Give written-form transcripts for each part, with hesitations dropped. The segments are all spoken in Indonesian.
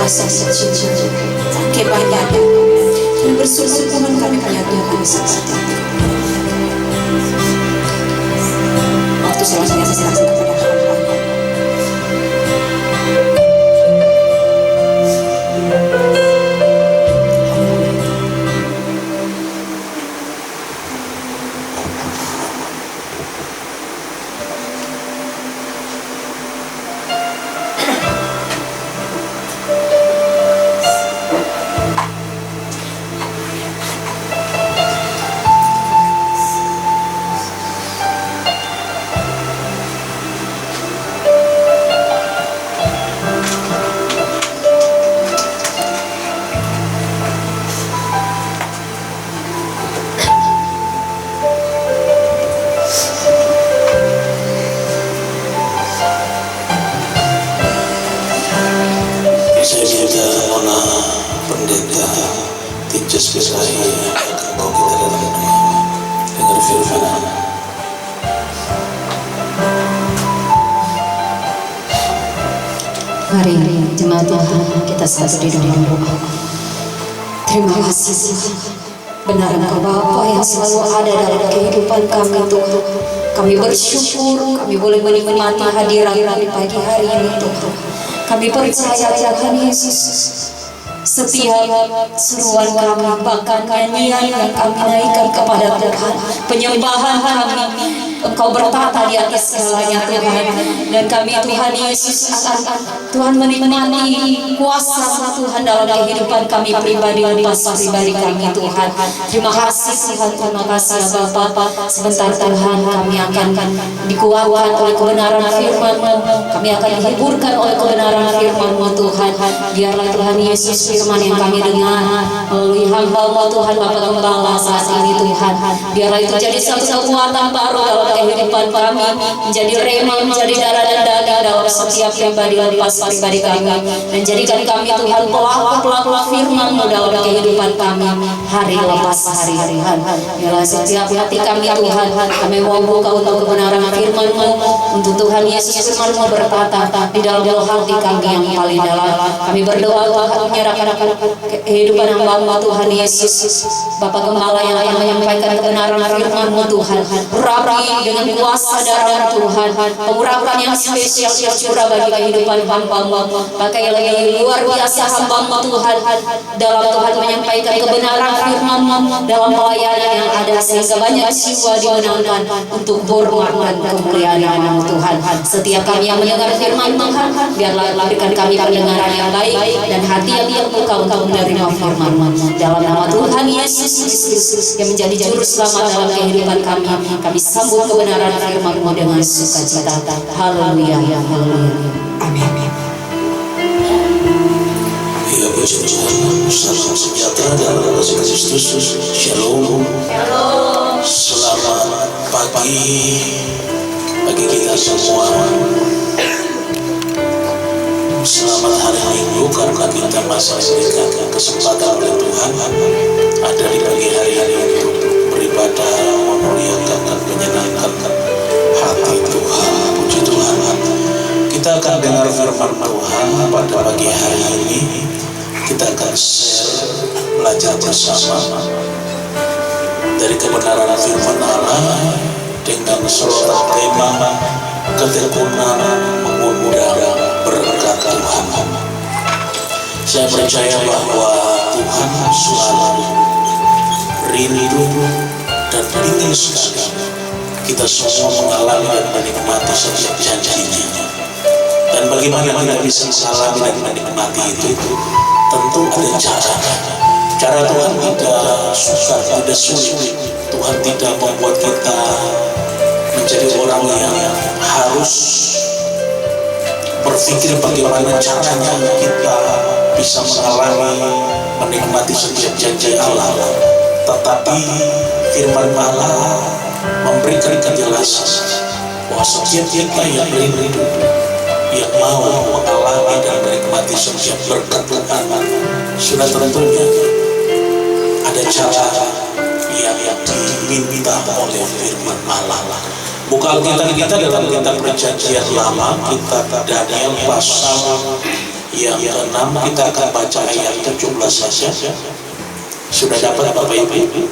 kasih cinta kebanyakan dan bersyukur Tuhan kami punya Tuhan seperti itu. Waktu selanjutnya saya serahkan kepada hamba-Nya. Pendeta Tinjas Besai akan bawa kita dalam doa dengar firman. Mari jemaat Tuhan kita satu di dalam doa. Terima kasih benar Engkau Bapa yang selalu ada dalam kehidupan kami Tuhan. Kami bersyukur kami boleh menikmati hadirat di pagi hari ini Tuhan. Kami percaya Tuhan Yesus setiap seruan kami, bahkan nyanyian yang kami naikkan kepada Tuhan, penyembahan kami, Engkau bertata di atas segalanya Tuhan. Dan kami Tuhan Yesus Tuhan menikmati kuasa Tuhan dalam kehidupan kami pribadi, lepas pribadi kami Tuhan. Terima kasih Tuhan, terima kasih ya Bapa. Sebentar Tuhan kami akan dikuatkan oleh kebenaran firman-Mu, kami akan dihiburkan oleh kebenaran firman-Mu Tuhan. Biarlah Tuhan Yesus firman yang kami dengar melalui hamba-Mu Tuhan Bapa Gembala saat ini Tuhan, biarlah itu jadi satu kekuatan baru dalam kehidupan kami, menjadi rema, menjadi darah dan daging dalam setiap pribadi lepas pribadi kami, dan jadikan kami Tuhan pelaku firman-Mu dalam kehidupan kami hari lepas hari Tuhan. Biarlah setiap hati kami Tuhan, kami mau buka untuk kebenaran firman-Mu, untuk Tuhan Yesus firman-Mu bertata di dalam hati kami yang paling dalam. Kami berdoa Tuhan menyerahkan kehidupan hamba-Mu Tuhan Yesus Bapa Gembala yang akan menyampaikan kebenaran firman-Mu Tuhan. Urapi dengan kuasa darah Tuhan, pengurapan yang spesial tercurah bagi kehidupan hamba-Mu. Pakai lagi luar biasa hamba-Mu Tuhan dalam Tuhan menyampaikan kebenaran firman-Mu dalam pelayanan yang ada, sehingga banyak jiwa dimenangkan untuk hormat dan kemuliaan nama Tuhan. Setiap kami yang mendengar firman Tuhan, biarlah berikan kami pendengaran yang baik dan hati yang terbuka untuk menerima firman-Mu. Dalam nama Tuhan Yesus Kristus yang menjadi juru selamat dalam kehidupan kami, kami sambut kebenaran firman-Mu dengan sukacita. Haleluya, haleluya. Amin. Ya puji Tuhan, salam sejahtera dalam nama Kristus. Shalom. Selamat pagi bagi kita semua. Selamat hari Minggu, karena kita masih diberikan kesempatan oleh Tuhan ada di pagi hari ini untuk beribadah, memuliakan dan menyenangkan hati Tuhan. Puji Tuhan. Kita akan dengar firman Tuhan pada pagi hari ini. Kita akan share, belajar bersama dari kebenaran firman Allah dengan sorotan tema ketekunan mengundang berkat Tuhan. Saya percaya bahwa Tuhan selalu rindu dan ingin sekali kita semua mengalami dan menikmati setiap janji-Nya. Dan bagaimana kita bisa mengalami dan menikmati itu, tentu ada cara. Cara Tuhan tidak sukar, tidak sulit. Tuhan tidak membuat kita menjadi orang yang harus berpikir bagaimana caranya kita bisa mengalami, menikmati setiap janji Allah. Tetapi firman Allah memberikan kejelasan bahwa setiap kita yang rindu, yang mau mengalami dan menikmati setiap berkat Tuhan, sudah tentunya ada cara yang diminta oleh firman Allah. Buka Alkitab kita dalam kitab Perjanjian Lama, kitab Daniel pasal Yang keenam kita akan baca ayat 17 saja. Sudah dapat Bapak Ibu?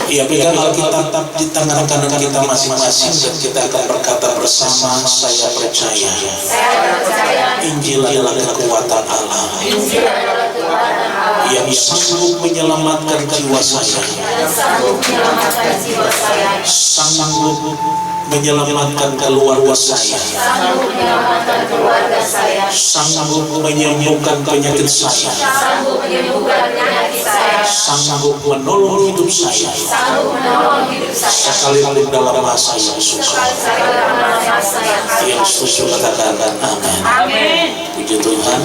Ya, pegang Alkitab di tangan kanan kita masing-masing dan kita akan berkata bersama, saya percaya Injil adalah kekuatan Allah yang sanggup menyelamatkan jiwa saya, sanggup menyelamatkan keluarga saya, sanggup menyembuhkan penyakit saya, sanggup menolong hidup saya, sekalipun dalam masa yang susah. Yang setuju katakan amin. Puji Tuhan.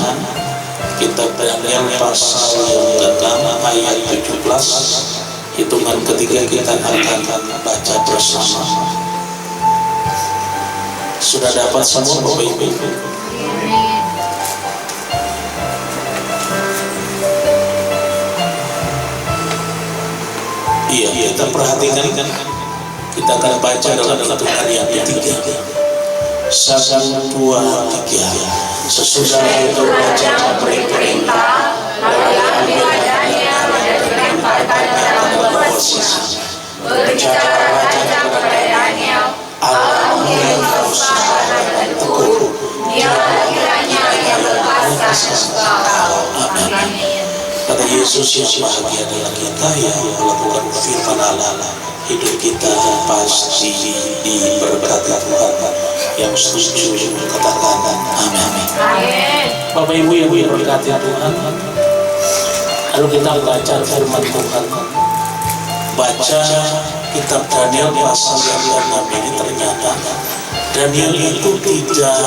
Kitab Daniel pasal yang ke-6 ayat 17, hitungan ketiga kita akan baca bersama. Sudah dapat semua Bapak Ibu? Iya, kita perhatikan. Kita akan baca dalam hitungan yang ketiga. 1, 2, 3. Sesudah itu raja memberi perintah, lalu ambil Daniel dan dilemparkannya dalam posisi. Berbicara raja kepada Daniel, Allah yang berusaha dan teguh, dialah kiranya yang melepaskan engkau. Amin. Kata Yesus, yang bahagia adalah kita yang melakukan firman Allah. Hidup kita pasti diberkati Tuhan. Yang setuju katakan amin. Bapak Ibu yang diberkati Tuhan, lalu kita baca firman Tuhan. Baca kitab Daniel pasal yang ke-6 ini, ternyata Daniel itu tidak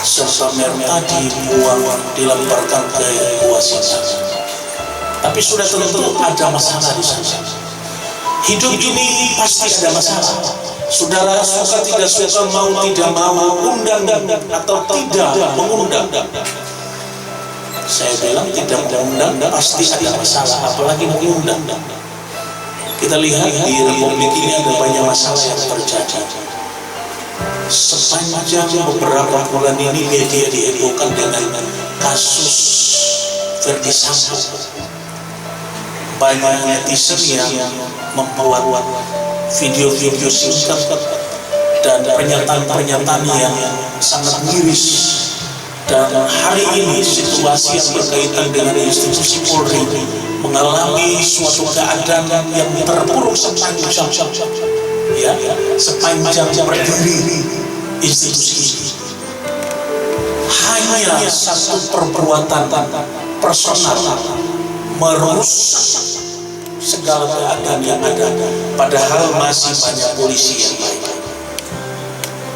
serta-merta dibuang, dilemparkan ke gua singa. Tapi sudah tentu ada masalah di sana. Hidup ini pasti ada masalah. Saudara suka tidak suka, mau tidak mau, undang atau tidak mengundang. Saya bilang tidak mengundang pasti ada masalah, apalagi mengundang. Kita lihat di Republik ini ada banyak masalah yang terjadi. Sepanjang beberapa bulan ini media dihebohkan dengan kasus Verdi Sambo. Banyak netizen yang membuat video-video singkat dan pernyataan-pernyataan yang sangat miris. Dan hari ini situasi yang berkaitan dengan institusi Polri mengalami suatu keadaan yang terpuruk sepanjang berdiri institusi ini. Hanya satu perbuatan personal merusak segala keadaan yang ada, padahal masih banyak polisi yang baik.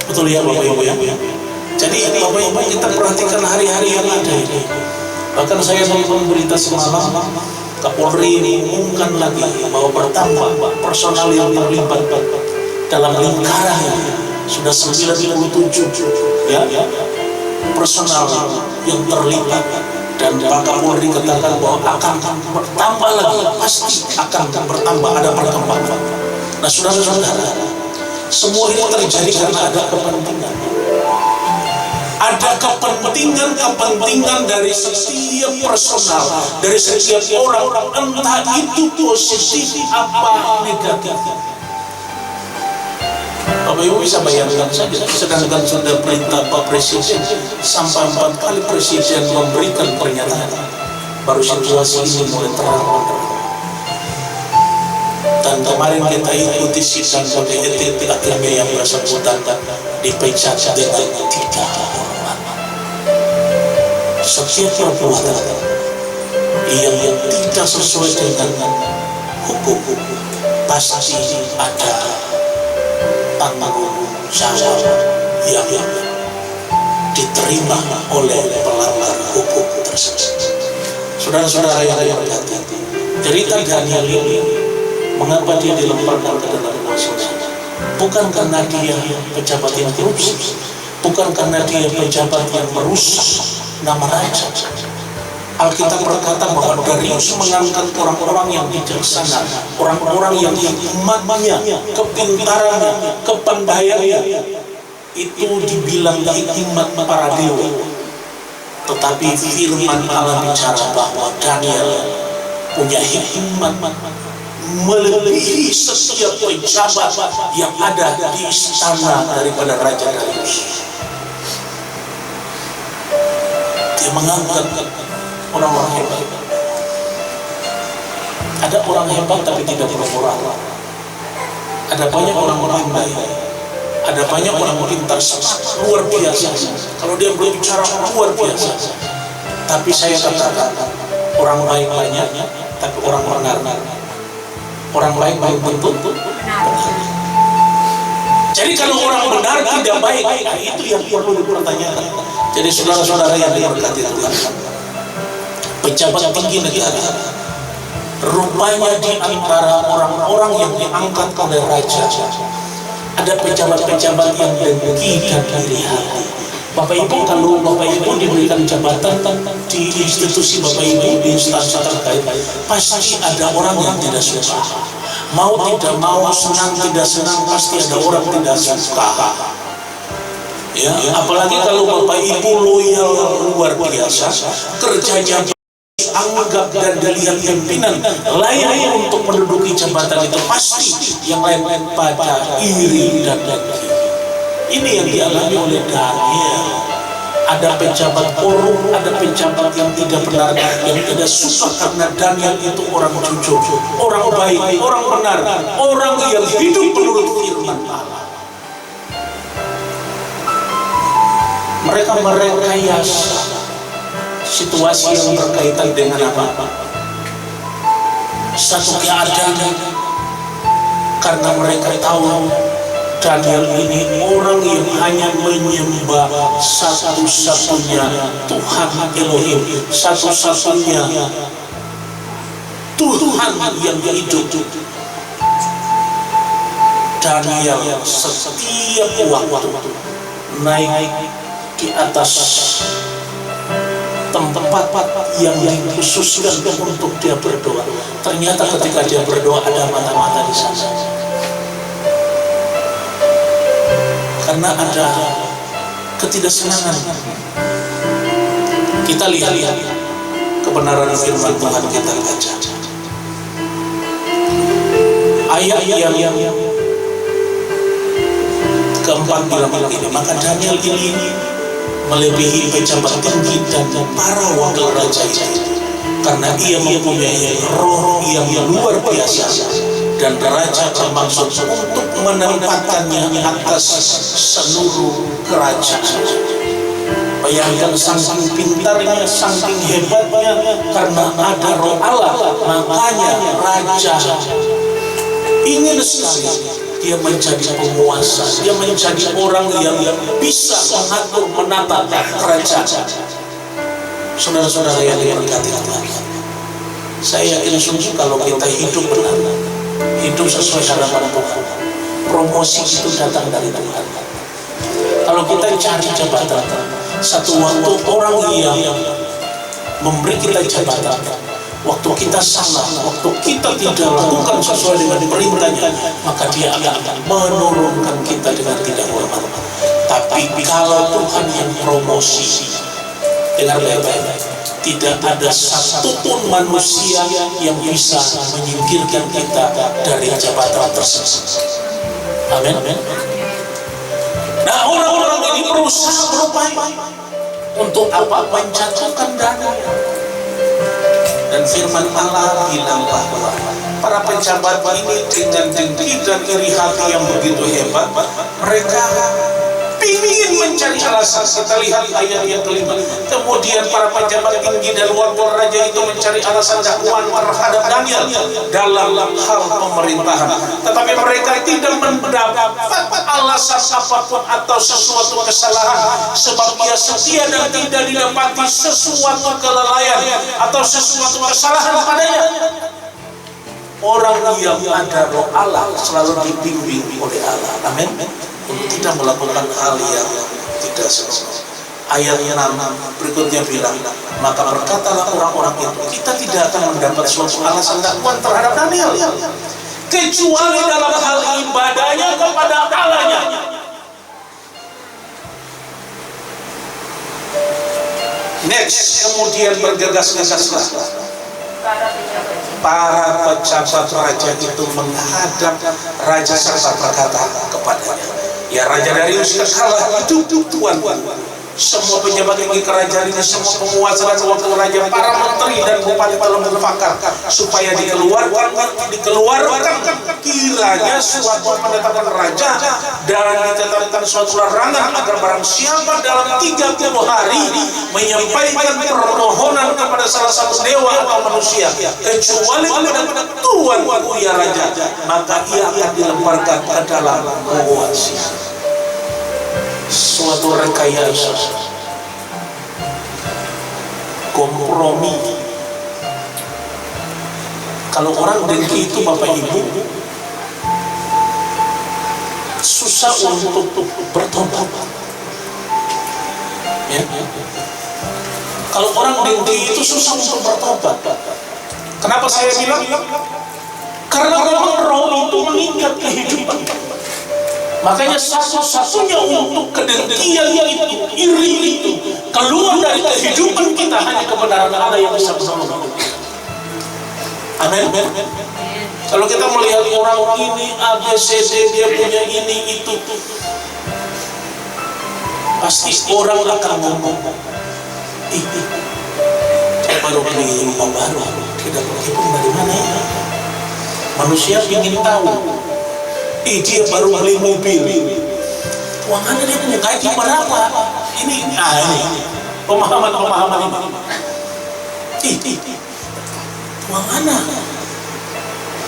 Betul ya Bapak Ibu ya? Jadi Bapak Ibu kita perhatikan hari-hari yang ada ini. Bahkan saya nonton berita semalam, Kapolri mengumumkan lagi bahwa bertambah personal yang terlibat dalam lingkaran sudah 97 ya personal yang terlibat. Dan Pak Kapolri katakan bahwa akan bertambah lagi, pasti akan bertambah, ada perkembangan. Nah saudara-saudara, semua ini terjadi karena ada kepentingan. Ada kepentingan dari setiap personal, dari setiap orang, entah itu positif apa negatif. Bapak Ibu bisa bayangkan saja, sedangkan sudah perintah Pak Presiden sampai 4 kali Presiden memberikan pernyataan, baru situasi ini mulai terang. Dan kemarin kita ikuti sidang kode etik, akhirnya yang bersangkutan dipecat dengan tidak hormat. Setiap perbuatan yang tidak sesuai dengan hukum pasti ada tanggung jawab yang diterima oleh pelanggar hukum tersebut. Saudara-saudara yang berhati-hati, cerita Daniel ini mengapa dia dilemparkan ke dalam kuasa? Bukan karena dia pejabat yang korupsi, bukan karena dia pejabat yang merusak nama raja. Alkitab berkata bahwa Darius mengangkat orang-orang yang bijaksana, orang-orang yang hikmatnya, kepintarannya, kepandaiannya itu dibilang hikmat para dewa. Tetapi firman Allah bicara bahwa Daniel punya hikmat melebihi setiap pejabat yang ada di istana daripada Raja Darius. Dia mengangkat orang-orang hebat. Ada orang hebat tapi tidak bermoral. Ada banyak orang pandai. Ada banyak orang pintar luar biasa. Kalau dia berbicara luar biasa. Tapi saya katakan orang baik banyak, tapi orang benar. Orang baik belum tentu benar. Jadi kalau orang benar tidak baik, itu yang perlu dipertanyakan. Jadi saudara-saudara yang diberkati Tuhan, pejabat tinggi negara, rupanya di antara orang-orang yang diangkat oleh raja, ada pejabat-pejabat yang dengki dan iri hati. Bapak Ibu, kalau Bapak Ibu diberikan jabatan di institusi Bapak Ibu, di instansi terkait, pasti ada orang yang tidak suka. Mau tidak mau, senang tidak senang, pasti ada orang tidak suka. Ya, apalagi kalau Bapak Ibu loyal luar biasa, kerjanya anggap dan dilihat pimpinan layak untuk menduduki jabatan itu, pasti yang lain pada iri dan dengki. Ini yang dialami oleh Daniel. Ada pejabat korup, ada pejabat yang tidak benar, yang tidak suka karena Daniel itu orang jujur, orang baik, orang benar, orang yang hidup menurut firman Allah. Mereka merekayasa situasi yang berkaitan dengan apa? Satu keadaan, karena mereka tahu Daniel ini orang yang hanya menyembah satu-satunya Tuhan Elohim, satu-satunya Tuhan yang hidup. Daniel setiap waktu naik di atas tempat yang dikhususkan untuk dia berdoa. Ternyata ketika dia berdoa ada mata-mata di sana. Karena ada ketidaksenangan. Kita lihat kebenaran firman Tuhan, kita baca ayat yang keempat bilang begini, maka Daniel ini melebihi pejabat tinggi dan para wakil raja itu, karena ia mempunyai roh yang luar biasa, dan raja bermaksud untuk menempatkannya atas seluruh kerajaan. Bayangkan saking pintarnya, saking hebatnya, karena ada roh Allah, makanya raja ingin sekali dia menjadi penguasa, dia menjadi orang yang bisa mengatur, menata kerajaan. Saudara-saudara yang diberkati Tuhan, saya yakin sungguh kalau kita hidup benar, hidup sesuai harapan Tuhan, promosi itu datang dari Tuhan. Kalau kita cari jabatan, satu waktu orang yang memberi kita jabatan, waktu kita salah, waktu kita tidak lakukan sesuai dengan perintahnya, maka dia akan menurunkan kita dengan tidak hormat. Tapi kalau Tuhan yang promosi, dengar baik-baik, tidak ada satupun manusia yang bisa menyingkirkan kita dari jabatan tersebut. Amin. Nah, orang-orang ini berusaha berupaya untuk apa? Menjatuhkan Daniel. Dan firman Allah bilang bahwa para pejabat ini dengan dengki dan iri hati yang begitu hebat, mereka ingin mencari alasan. Kita lihat ayat yang kelima. Kemudian para pejabat tinggi dan wakil raja itu mencari alasan dakwaan terhadap Daniel dalam hal pemerintahan. Tetapi mereka tidak mendapat alasan apapun atau sesuatu kesalahan, sebab ia setia dan tidak didapati sesuatu kelalaian atau sesuatu kesalahan padanya. Orang yang ada roh Allah selalu dibimbing oleh Allah. Amin. Untuk tidak melakukan hal yang tidak senonoh. Ayat 6 berikutnya bilang, maka berkatalah orang-orang itu, kita tidak akan mendapat suatu alasan dakwaan terhadap Daniel, kecuali dalam hal ibadahnya kepada Allahnya. Next, kemudian bergegas-gegaslah para pejabat raja itu menghadap raja serta berkata kepadanya, ya Raja Darius, kekal hidup Tuan. Semua pejabat tinggi kerajaan ini, semua penguasa dan wakil raja, para menteri dan bupati telah bersepakat supaya dikeluarkan kiranya suatu penetapan raja dan ditetapkan suatu larangan agar barang siapa dalam 30 hari menyampaikan permohonan kepada salah satu dewa atau manusia kecuali kepada Tuanku ya Raja, maka ia akan dilemparkan ke dalam gua Sihir. Suatu rekayasa, kompromi. Kalau orang dengki itu Bapak Ibu susah untuk bertobat, ya. Kalau orang dengki itu susah untuk bertobat. Kenapa saya bilang? Karena memang roh itu mengikat kehidupan. Makanya satu-satunya untuk kedengkian itu, iri itu keluar dari kehidupan kita hanya kebenaran Allah yang bisa menolong. Amin. Kalau kita melihat orang ini ABCD, dia punya ini itu, pasti orang akan ngomong, saya baru beli rumah baru, tidak pergi pun dari mana ya? Manusia ingin tahu. Dia baru beli mobil, uangnya dia punya gaji berapa? Ini pemahaman ini. Uangnya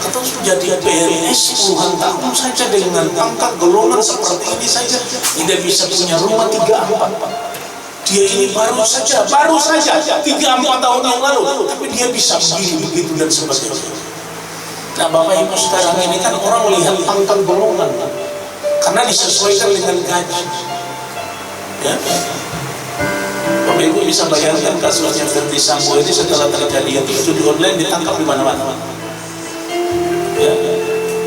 kata jadi PNS puluhan tahun saja dengan pangkat golongan seperti ini saja tidak bisa punya rumah 3-4. Dia ini baru saja 3-4 tahun yang lalu, tapi dia bisa begini begitu dan sebagainya. Nah Bapak Ibu sekarang ini kan orang melihat pangkat golongan karena disesuaikan dengan gaji, ya. Bapak Ibu bisa bayangkan kasusnya Verdi Sambo ini setelah terjadi yang itu di online ditangkap di mana-mana, ya.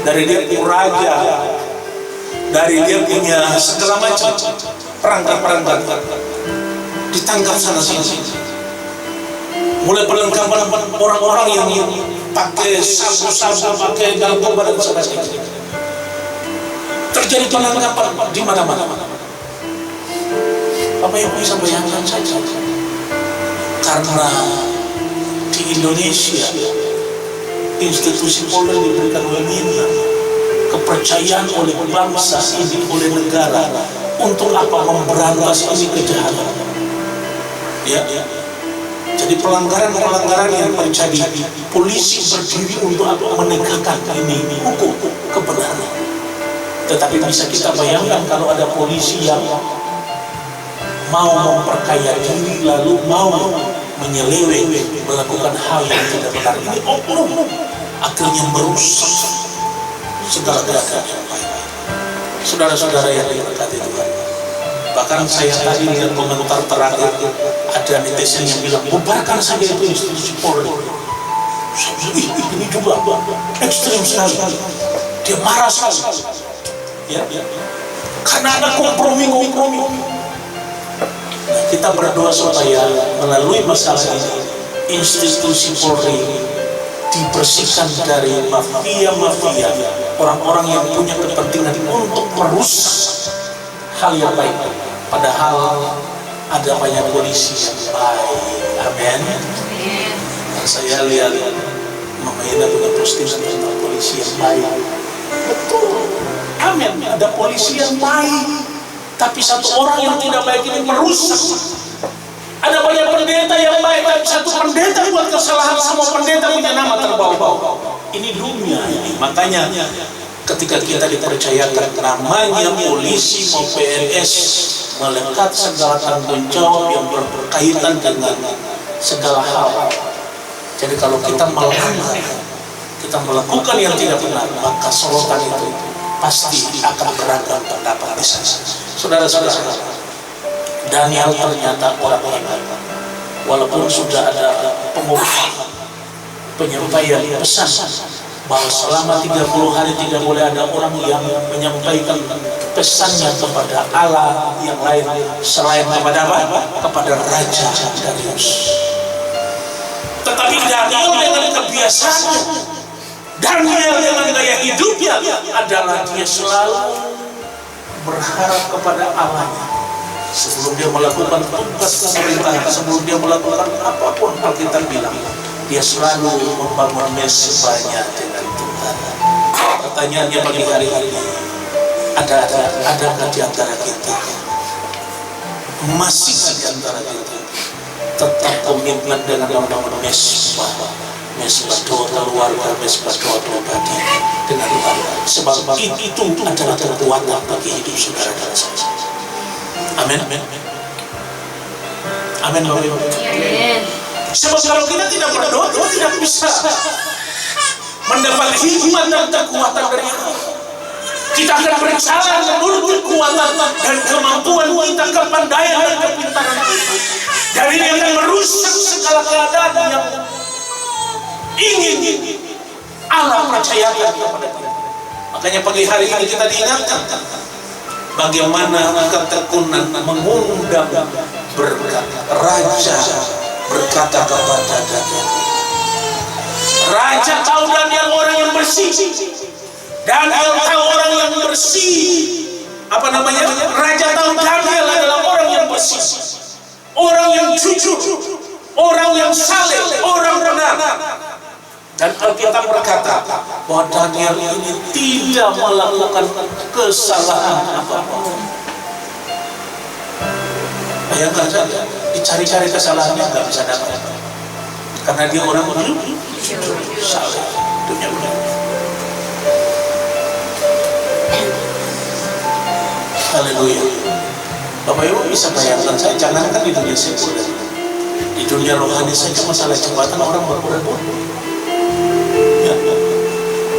Dari dia raja, dari dia punya segala macam perangkat ditangkap sana sini. Mulai perlengkapan orang-orang yang pakai sabu-sabu, pakai narkoba dan sebagainya. Terjadi penangkapan di mana-mana. Bapak Ibu bisa bayangkan saja. Karena di Indonesia institusi Polri diberikan wewenang, kepercayaan oleh bangsa ini, oleh negara untuk apa memberantas ini kejahatan. Ya. Jadi pelanggaran yang terjadi, polisi berdiri untuk menegakkan ini hukum kebenaran. Tetapi bisa kita bayangkan kalau ada polisi yang mau memperkaya diri lalu mau menyeleweng melakukan hal yang tidak benar, ini oknum akhirnya merusak segala keadaan yang baik. Saudara-saudara yang diberkati Tuhan, bahkan saya tadi lihat komentar terakhir ada netizen yang bilang bubarkan saja itu institusi Polri. Ini juga ekstrim sekali, dia marah sekali, ya, karena ada kompromi. Nah, kita berdoa supaya melalui masalah ini institusi Polri dibersihkan dari mafia, orang-orang yang punya kepentingan untuk merusak hal yang baik. Padahal ada banyak polisi yang baik. Amin. Saya lihat Mama Ina punya postingan tentang polisi yang baik. Betul. Amin. Ada polisi yang baik, tapi satu orang yang tidak baik ini merusak. Ada banyak pendeta yang baik, tapi satu pendeta buat kesalahan, semua pendeta punya nama terbawa-bawa. Ini dunia ini. Makanya ketika kita dipercayakan namanya polisi mau PNS, melekat segala tanggung jawab yang berkaitan dengan segala hal. Jadi kalau kita melanggar, kita melakukan yang tidak benar, maka sorotan itu pasti akan beragam pendapat di sana. Saudara-saudara, Daniel ternyata orang hebat. Walaupun sudah ada penyampaian pesan bahwa selama 30 hari tidak boleh ada orang yang menyampaikan pesannya kepada Allah yang lain selain kepada apa? Kepada Raja Darius. Tetapi Daniel dengan kebiasaannya, Daniel dengan gaya hidupnya adalah dia selalu berharap kepada Allahnya. Sebelum dia melakukan tugas pemerintahan, sebelum dia melakukan apapun Alkitab bilang, dia selalu membangun mezbahnya dengan Tuhan. Pertanyaannya bagi hari ini, adakah di antara kita, masih di antara kita tetap komitmen dengan membangun mezbah doa keluarga, mezbah doa pribadi dengan Tuhan? Sebab itu adalah kekuatan bagi hidup saudara dan saya. Amin. Amin. Amin. Amin. Sebab kalau kita tidak berdoa, kita tidak bisa mendapat hikmat dan kekuatan dari Allah. Kita akan berjalan menurut kekuatan dan kemampuan kita, kepandaian dan kepintaran kita. Dan ini akan merusak segala keadaan yang ingin Allah percayakan kepada kita. Makanya pagi hari ini kita diingatkan bagaimana ketekunan mengundang berkat. Raja berkata kepada Daniel. Raja tahu Daniel orang yang bersih. Daniel tahu orang yang bersih. Apa namanya? Raja tahu Daniel adalah orang yang bersih, orang yang jujur, orang yang saleh, orang benar. Dan Alkitab berkata bahwa Daniel ini tidak melakukan kesalahan apapun. Bayangkan saja, dicari-cari kesalahannya nggak bisa dapat, karena dia orang jujur, saleh, hidupnya benar. Haleluya. Bapak Ibu bisa bayangkan, saya jangankan di dunia sekuler, di dunia rohani saja masalah jabatan orang berbeda-beda.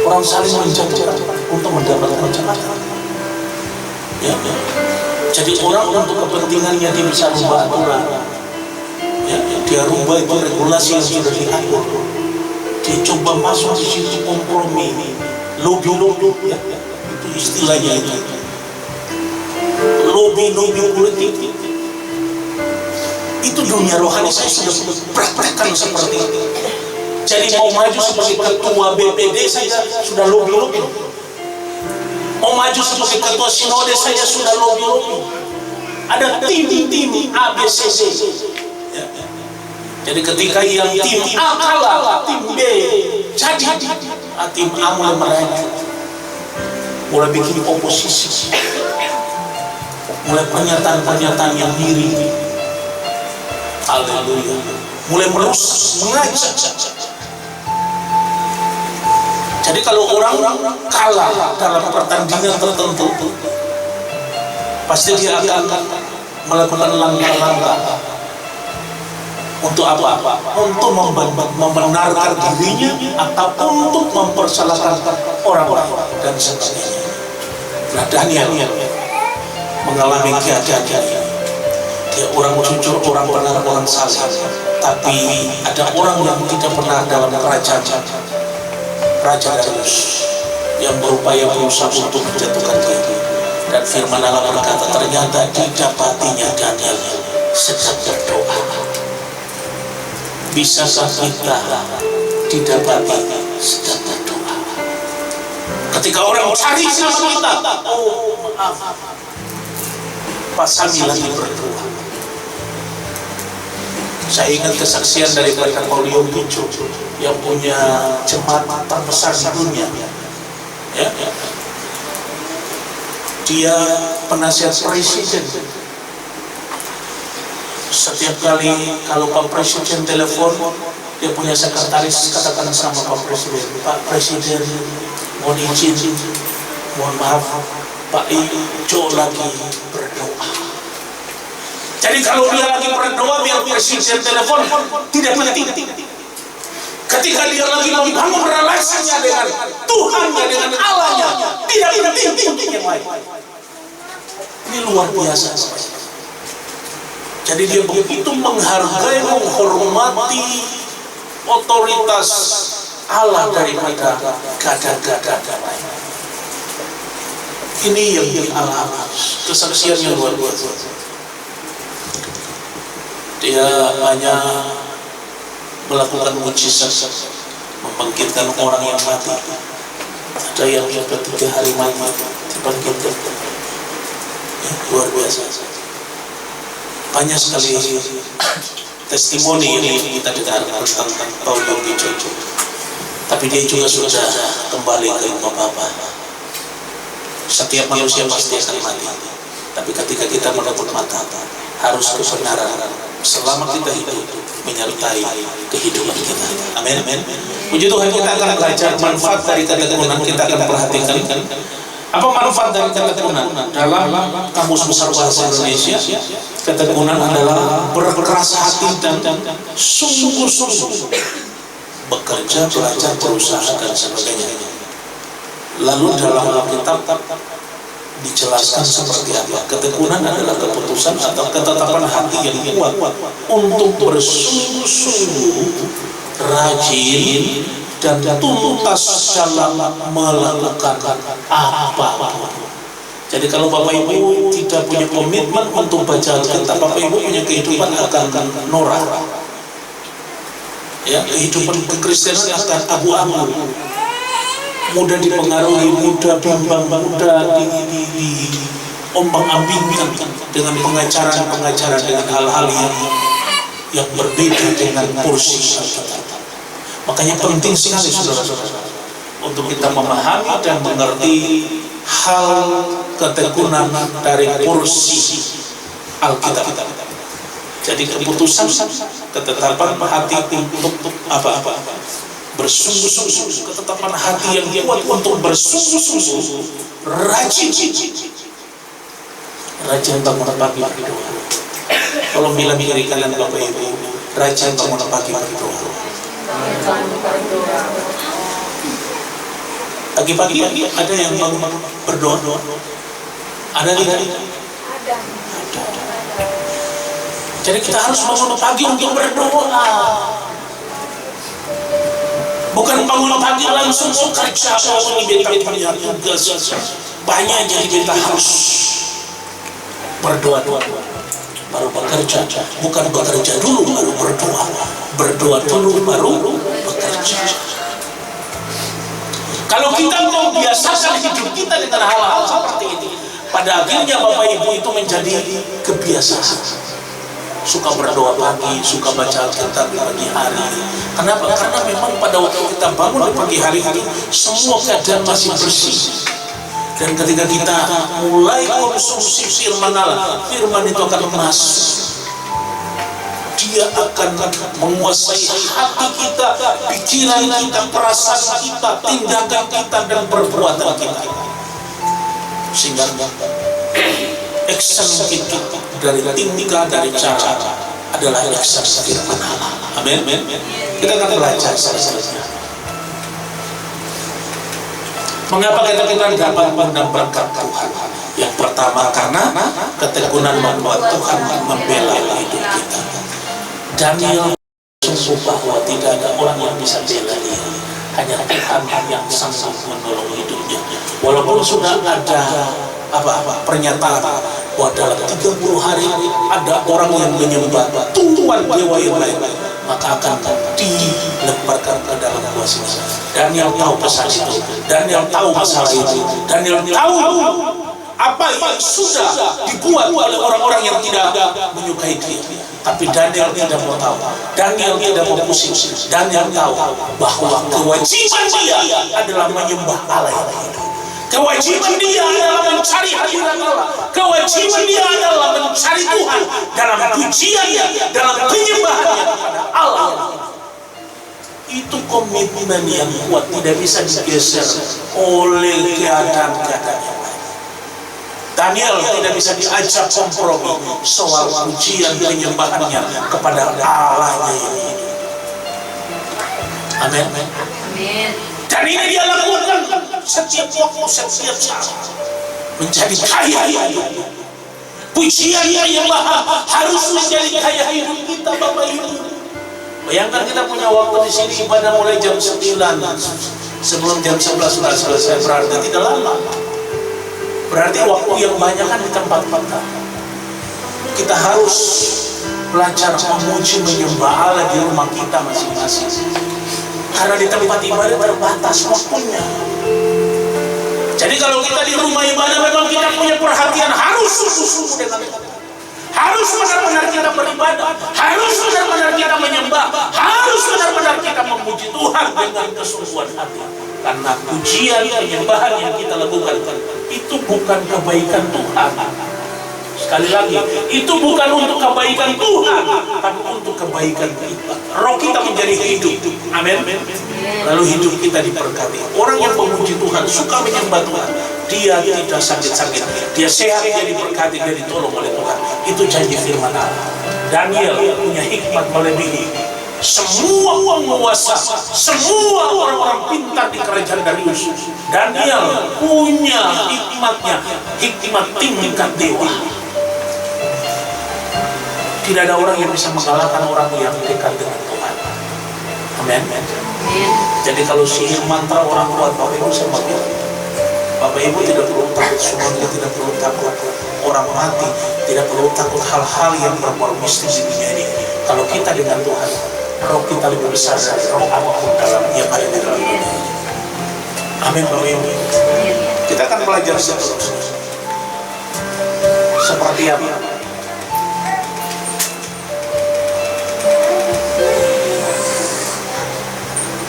Orang saling menjatuhkan untuk mendapatkan jabatan. Ya. Jadi orang untuk kepentingannya dia bisa rubah aturan. Ya. Dia rubah itu regulasi yang sudah diatur. Dia coba masuk di situ kompromi, lobby. Ya. Itu istilahnya itu. Lobby politik. Itu dunia rohani saya sudah praktekkan seperti itu. Jadi mau maju sebagai ketua BPD saja sudah lobby. Mau maju sebagai ketua sinode saja sudah lobby. Ada tim ABCD. Ya. Jadi ketika yang tim A kalah, tim B jadi tim A mulai merajuk, mulai bikin oposisi, mulai pernyataan yang miring. Haleluya. Mulai merusak, mengajak. Jadi kalau orang kalah dalam pertandingan tertentu, pasti dia akan melakukan langkah-langkah untuk apa? Untuk membenarkan dirinya atau untuk mempersalahkan orang dan sebagainya. Nah, Daniel mengalami keadaan dia orang jujur, orang benar, orang saleh, tapi ada orang yang tidak benar dalam kerajaan Raja Darius yang berusaha untuk menjatuhkan dia. Dan firman Allah berkata, ternyata didapatinya Daniel sedang berdoa. Bisakah kita didapati sedang berdoa? Ketika orang cari sama kita, oh maaf, pas kami lagi berdoa. Saya ingat kesaksian dari Pak Paulio Picu yang punya jemaat terbesar di dunia. Ya. Dia penasihat presiden. Setiap kali kalau Pak Presiden telepon, dia punya sekretaris katakan sama Pak Presiden, Pak Presiden, mohon izin, mohon maaf, Pak Ijo lagi berdoa. Jadi kalau dia lagi berdoa, biar presiden telepon tidak penting. Ketika dia lagi membangun relasinya dengan Tuhannya, dengan Allahnya, tidak penting yang lain. Ini luar biasa. Jadi dia begitu menghargai, menghormati otoritas Allah daripada gada-gada lain. Ini yang dialami, kesaksian yang luar biasa. Dia hanya melakukan mujizat, membangkitkan orang yang mati. Ada yang sudah 3 hari mati dibangkitkan. Ya, luar biasa. Banyak sekali testimoni yang kita dengar tentang Paul Yonggi Choco. Tapi dia juga sudah kembali ke rumah Bapa. Setiap manusia pasti akan mati. Tapi ketika kita menutup mata, harus kebenaran selama kita hidup menyertai kehidupan kita. Amin. Puji Tuhan, kita akan belajar manfaat dari ketekunan. Kita akan perhatikan apa manfaat dari ketekunan. Dalam Kamus Besar Bahasa Indonesia, ketekunan adalah berkeras hati dan sungguh-sungguh bekerja, belajar, berusaha dan sebagainya. Lalu dalam Alkitab dijelaskan seperti apa. Ketekunan adalah keputusan atau ketetapan hati yang kuat untuk bersungguh-sungguh, rajin dan tuntas dalam melakukan apapun. Jadi kalau Bapak Ibu tidak punya komitmen untuk baca Alkitab, Bapak Ibu punya kehidupan akan norak. Ya, kehidupan kekristenan akan abu-abu, mudah dipengaruhi, mudah bimbang, mudah diombang-ambingkan dengan pengajaran dengan hal-hal yang berbeda dengan porsi Alkitab. Makanya penting sekali saudara-saudara untuk kita memahami dan mengerti hal ketekunan dari porsi Alkitab. Jadi keputusan, ketetapan hati untuk apa? Bersungguh-sungguh, ketetapan hati yang kuat untuk bersungguh-sungguh, rajin bangun pagi berdoa. Kalau bilang kiri kanan Bapak Ibu, rajin bangun pagi berdoa. Pagi-pagi ada yang bangun berdoa? Ada tidak? Ada. Jadi kita harus bangun pagi untuk berdoa. Bukan bangun pagi langsung kerja, ini punya tugas banyak, jadi kita harus berdoa baru bekerja. Bukan bekerja dulu baru berdoa, berdoa dulu baru bekerja. Kalau kita mau biasakan hidup kita dengan hal-hal seperti ini, pada akhirnya Bapak Ibu itu menjadi kebiasaan. Suka berdoa pagi, suka baca Alkitab di pagi hari. Kenapa? Karena memang pada waktu kita bangun di pagi hari itu semua keadaan masih bersih. Dan ketika kita mulai konsumsi firman Allah, firman itu akan masuk. Dia akan menguasai hati kita, pikiran kita, perasaan kita, tindakan kita, dan perbuatan kita. Sehingga action kita dari tingkah, dari cara adalah action firman Allah. Amin. Kita akan belajar saja. Mengapa kita dapat mengundang berkat Tuhan? Yang pertama, karena ketekunan membuat Tuhan membela hidup kita. Daniel sungguh bahwa tidak ada orang yang bisa bela dia, hanya Tuhan yang sanggup menolong hidupnya. Walaupun sudah ada pernyataan bahwa dalam 30 hari ada orang yang menyembah Tuhan dewa yang lain, maka akan dilemparkan ke dalam gua singa. Daniel tahu pesan itu, Daniel tahu masalah itu, Daniel tahu apa yang sudah dibuat oleh orang-orang yang tidak menyukai dia. Tapi Daniel tidak mau tahu, Daniel tidak mau pusing. Daniel tahu bahwa kewajiban dia adalah menyembah Allah yang hidup. Kewajiban dia adalah mencari hadirat Allah. Kewajiban dia adalah mencari Tuhan dalam pujiannya, dalam penyembahannya kepada Allah. Itu komitmen yang kuat, tidak bisa digeser oleh keadaan-keadaan yang lain. Daniel tidak bisa diajak kompromi soal pujian penyembahannya kepada Allahnya yang hidup. Amin. Dan ini dia lakukan setiap waktu, setiap saat, menjadi kaya hidup. Pujian yang harus menjadi kaya hidup kita, Bapak Ibu. Bayangkan kita punya waktu di sini ibadah mulai jam 9, sebelum jam 11 sudah selesai, berarti tidak lama. Berarti waktu yang banyak kan di tempat kita. Kita harus belajar memuji menyembah Allah di rumah kita masing-masing. Karena di tempat ibadah terbatas waktunya. Jadi kalau kita di rumah ibadah memang kita punya perhatian harus sungguh-sungguh dengan Tuhan. Harus benar-benar kita beribadah, harus benar-benar kita menyembah, harus benar-benar kita memuji Tuhan dengan kesungguhan hati. Karena pujian penyembahan yang kita lakukan itu bukan kebaikan Tuhan. Sekali lagi, itu bukan untuk kebaikan Tuhan, tapi untuk kebaikan kita. Roh kita menjadi hidup. Amin. Lalu hidup kita diberkati. Orang yang memuji Tuhan, suka menyembah Tuhan, dia tidak sakit-sakit, dia sehat, dia diberkati, dia ditolong oleh Tuhan. Itu janji firman Allah. Daniel punya hikmat melebihi semua penguasa, semua orang-orang pintar di kerajaan Darius. Daniel punya hikmatnya, hikmat tingkat dewa. Tidak ada orang yang bisa mengalahkan orang yang dekat dengan Tuhan. Amin. Jadi kalau sihir mantra orang kuat, Bapak Ibu sama bilang, Bapak Ibu tidak perlu takut tsunami, tidak perlu takut orang mati, tidak perlu takut hal-hal yang berbau mistis di dunia ini. Kalau kita dengan Tuhan, roh kita lebih besar dari roh apapun yang ada di dalam dunia ini. Amin Bapak Ibu. Kita akan belajar seterusnya. Seperti apa?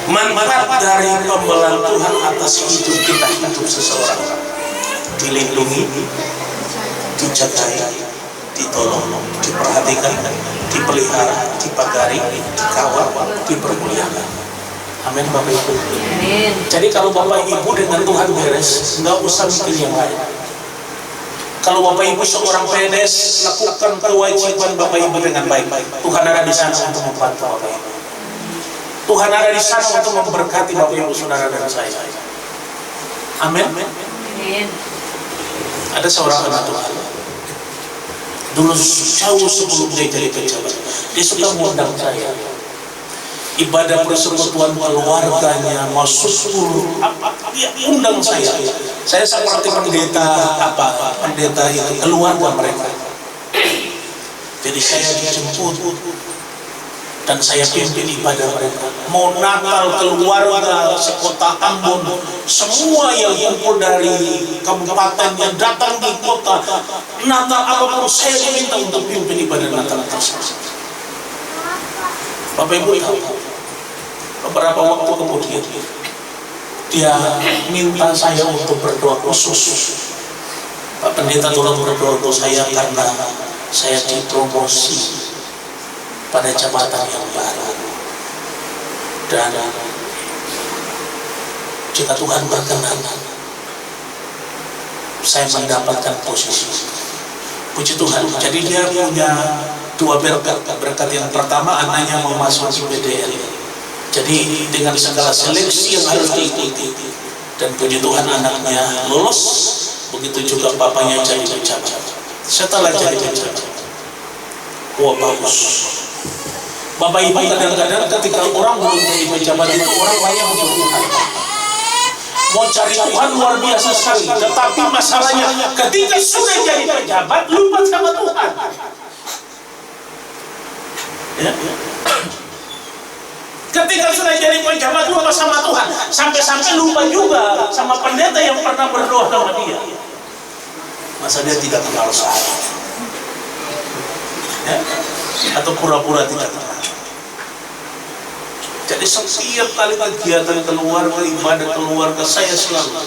Manfaat dari pembelaan Tuhan atas hidup kita, hidup seseorang. Dilindungi, dijagai, ditolong, diperhatikan, dipelihara, dipagari, dikawal, dipermuliakan. Amin Bapak Ibu. Jadi kalau Bapak Ibu dengan Tuhan beres, nggak usah mikir yang lain. Kalau Bapak Ibu seorang PNS, lakukan kewajiban Bapak Ibu dengan baik-baik. Tuhan ada di sana untuk membantu Bapak Ibu. Tuhan ada di sana untuk memberkati Bapak Ibu Saudara dan saya. Amin. Ada seorang anak Tuhan. Dulu jauh sebelum dia jadi pejabat, dia suka mengundang saya. Ibadah persekutuan keluarganya, masuk dia undang saya. Saya seperti pendeta itu keluarga mereka. Jadi saya dijemput dan saya pimpin ibadah mereka. Mau Natal keluarga sekota Ambon, semua yang kumpul dari kabupaten yang datang di kota Natal apapun saya diminta untuk pimpin ibadah Natal tersebut. Bapak Ibu tahu, beberapa waktu kemudian dia minta saya untuk berdoa khusus. Pak Pendeta tolong berdoa untuk saya karena saya dipromosi pada jabatan yang baru, dan jika Tuhan berkenan saya mendapatkan posisi. Puji Tuhan. Jadi dia punya dua berkat. Yang pertama, anaknya mau masuk di PDL, jadi dengan segala seleksi yang harus diikuti, dan puji Tuhan anaknya lolos. Begitu juga bapaknya jadi pejabat. Setelah jadi pejabat, wah bagus. Bapak Ibu, kadang-kadang ketika orang belum jadi pejabat itu orang banyak untuk Tuhan. Mau cari Tuhan luar biasa sekali. Tetapi masalahnya ketika sudah jadi pejabat lupa sama Tuhan. Ya? Ketika sudah jadi pejabat lupa sama Tuhan. Sampai-sampai lupa juga sama pendeta yang pernah berdoa sama dia. Masa dia tidak kenal saya? Ya? Atau pura-pura tidak kenal. Jadi setiap kali kegiatan keluarga, ibadah keluarga, saya selalu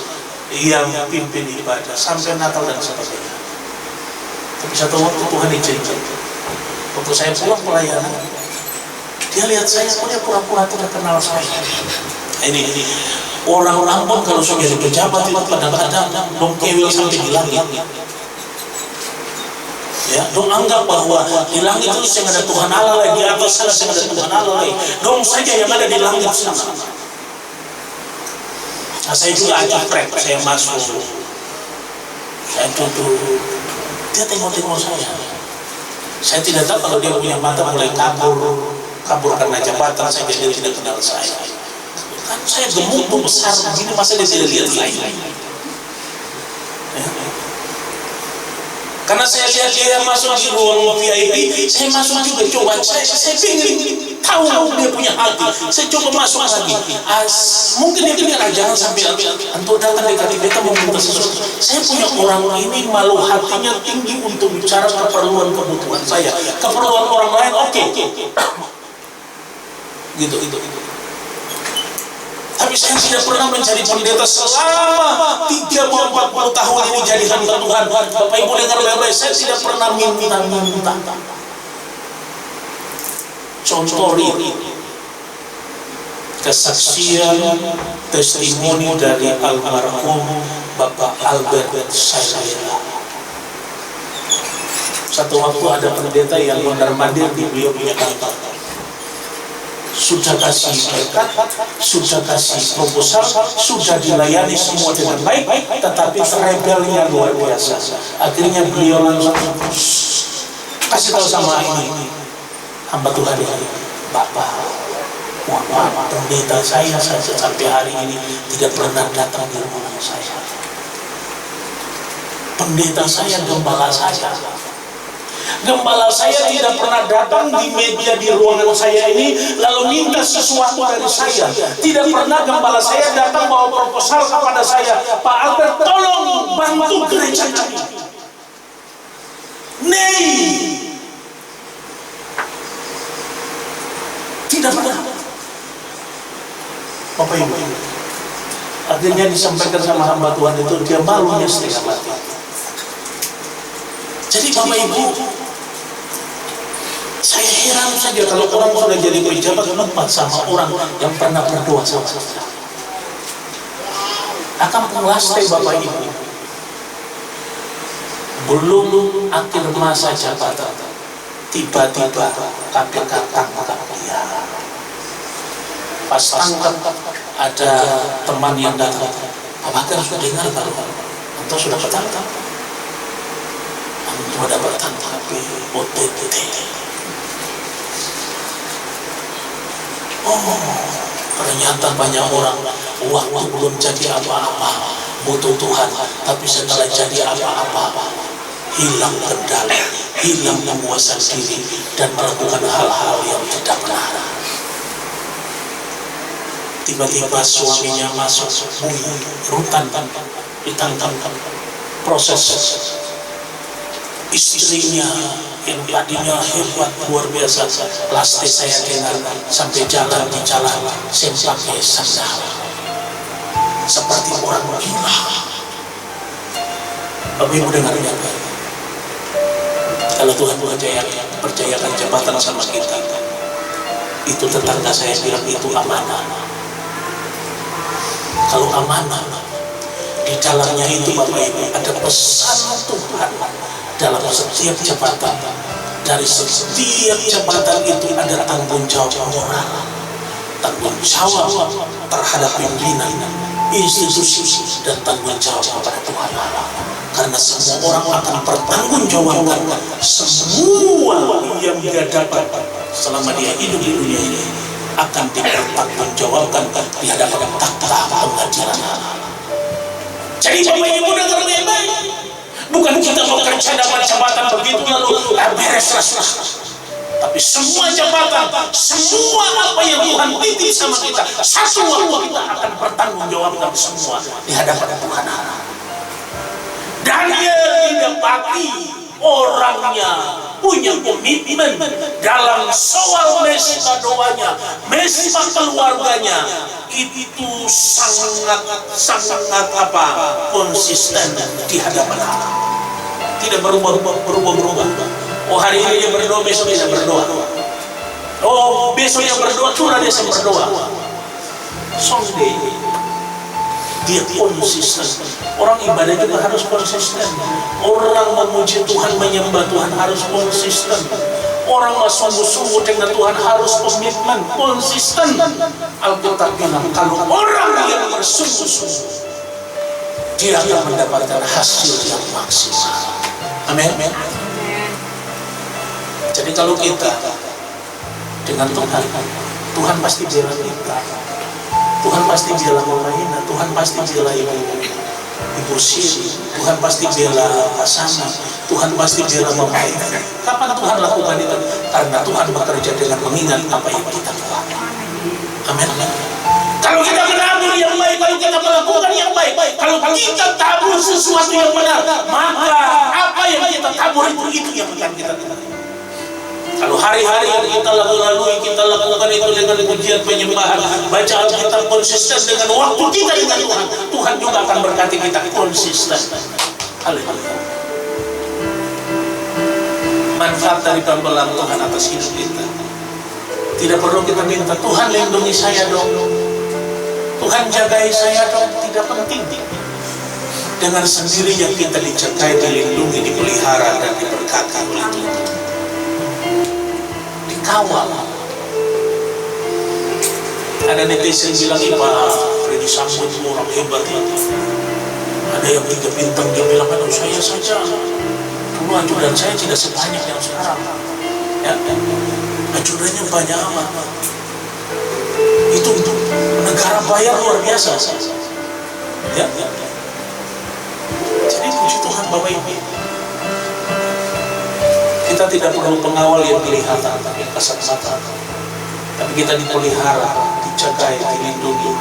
yang pimpin ibadah sampai Natal dan sebagainya. Tapi satu waktu Tuhan izinkan, waktu saya pulang pelayanan, dia lihat saya punya pura-pura tidak kenal saya. Ini orang-orang pun kalau sudah jadi pejabat itu kadang-kadang dong kewil sampai di langit. Ya, dong anggap bahwa di langit itu yang ada Tuhan Allah lagi, di atas sana yang ada Tuhan Allah lagi. Dong saja yang ada di langit sana. Nah, saya juga ajak saya masuk, saya duduk, dia tengok-tengok saya. Saya tidak tahu kalau dia punya mata mulai kabur kabur karena jabatan saja dia tidak kenal saya. Kan saya gemuk besar begini, masa dia tidak lihat saya? Ya. Karena saya lihat dia masuk di ruang VIP, saya masuk juga, coba saya ingin tahu dia punya hati. Saya coba masuk lagi. Mungkin dia pikir jangan sampai untuk datang dekat kita mau minta sesuatu. Saya punya orang ini malu hatinya tinggi untuk bicara keperluan kebutuhan saya, keperluan orang lain. Oke. Gitu. Tapi saya tidak pernah mencari pendeta selama 30-40 tahun ini jadi hamba Tuhan. Bapak Ibu dengar baik-baik, saya tidak pernah minta. Contoh ini kesaksian testimoni dari almarhum Bapak Albert Sailila. Satu waktu ada pendeta yang mondar-mandir di beliau punya kantor. Sudah kasih berkat, sudah kasih proposal, sudah dilayani semua dengan baik, tetapi rebelnya luar biasa. Akhirnya beliau langsung kasih tahu sama ini hamba Tuhan ini, Bapak, mohon pendeta saya saja sampai hari ini tidak pernah datang di rumah saya. Pendeta saya, gembala saya tidak pernah datang di meja di ruangan saya ini lalu minta sesuatu dari saya. Tidak pernah gembala saya datang bawa proposal kepada saya, Pak Albert tolong bantu gereja kami. Tidak pernah. Bapak Ibu, akhirnya disampaikan sama hamba Tuhan itu, dia malunya setengah mati. Jadi Bapak Ibu, saya heran saja kalau orang sudah jadi pejabat tempat sama orang yang pernah berdoa sama saya. Akan penguasai Bapak Ibu. Belum akhir masa jabatan, tiba-tiba KPK tangkap dia. Pas tangkap ada teman yang datang, Bapak kan sudah dengar kalau atau sudah ketangkap. Untuk mendapatkan HP OTT. Ternyata banyak orang waktu belum jadi apa-apa butuh Tuhan, tapi setelah jadi apa-apa hilang kendali, hilang penguasaan diri dan melakukan hal-hal yang tidak benar. Tiba-tiba suaminya masuk rutan, ditangkap. Proses istrinya yang tadinya hebat luar biasa, plastik saya dengar sampai jalan di jalan saya pakai sandal seperti orang gila. Bapak Ibu dengarnya baik. Kalau Tuhan percayakan jabatan sama kita, itu tetangga saya bilang itu amanah. Kalau amanah, di dalamnya itu Bapak Ibu ada pesan Tuhan. Dalam setiap jabatan, dari setiap jabatan itu ada tanggung jawab moral, tanggung jawab terhadap pimpinan, institusi, dan tanggung jawab kepada Tuhan Allah. Karena semua orang akan bertanggungjawabkan semua yang dia dapat selama dia hidup di dunia ini akan dipertanggungjawabkan di hadapan takhta pengadilan Allah. Jadi Bapak Ibu dengar baik-baik. Bukan kita bekerja dapat jabatan begitu lalu beres-beres. Tapi semua jabatan, semua apa yang Tuhan titip sama kita, satu waktu kita akan bertanggung jawabkan semua di hadapan Tuhan Allah. Daniel didapati orangnya punya komitmen dalam soal mesbah doanya, mesbah keluarganya, itu sangat konsisten di hadapan Allah. Tidak berubah. Oh hari ini dia berdoa, besok dia berdoa. Oh besok dia berdoa, curah dia berdoa. Sunday dia konsisten. Orang ibadah juga harus konsisten. Orang memuji Tuhan, menyembah Tuhan harus konsisten. Orang sungguh-sungguh dengan Tuhan harus komitmen, konsisten. Alkitab bilang kalau orang yang bersungguh-sungguh, dia akan mendapatkan hasil yang maksimal. Amin. Jadi kalau kita dengan Tuhan, Tuhan pasti bela kita. Tuhan pasti bela Mama Ina, Tuhan pasti bela Ibu Siri, Tuhan pasti bela Asana, Tuhan pasti bela Mama Ina. Kapan Tuhan lakukan itu? Karena Tuhan bekerja dengan mengingat apa yang kita buat. Amin. Kalau kita menabur yang baik, kalau kita melakukan yang baik, kalau kita tabur sesuatu yang benar, maka apa yang kita tabur itu yang akan kita terima. Kalau hari-hari yang kita lalui, kita lakukan itu dengan pujian penyembahan, baca Alkitab konsisten dengan waktu kita dengan Tuhan, Tuhan juga akan berkati kita konsisten. Haleluya. Manfaat dari pembelaan Tuhan atas hidup kita. Tidak perlu kita minta, Tuhan lindungi saya dong, Tuhan jagai saya dong, tidak penting. Dengan sendirinya kita dijagai, dilindungi, dipelihara, dan diberkati oleh Tuhan. Dikawal. Ada netizen bilang, Pak Freddy Sambo itu orang hebat ya. Ada yang 3 bintang, dia bilang, aduh saya saja dulu ajudan saya tidak sebanyak yang sekarang. Ya, ajudannya banyak amat. Itu negara bayar luar biasa. Ya. Jadi puji Tuhan Bapak Ibu, kita tidak perlu pengawal yang kelihatan tapi kasat mata, tapi kita dipelihara, dijaga, dilindungi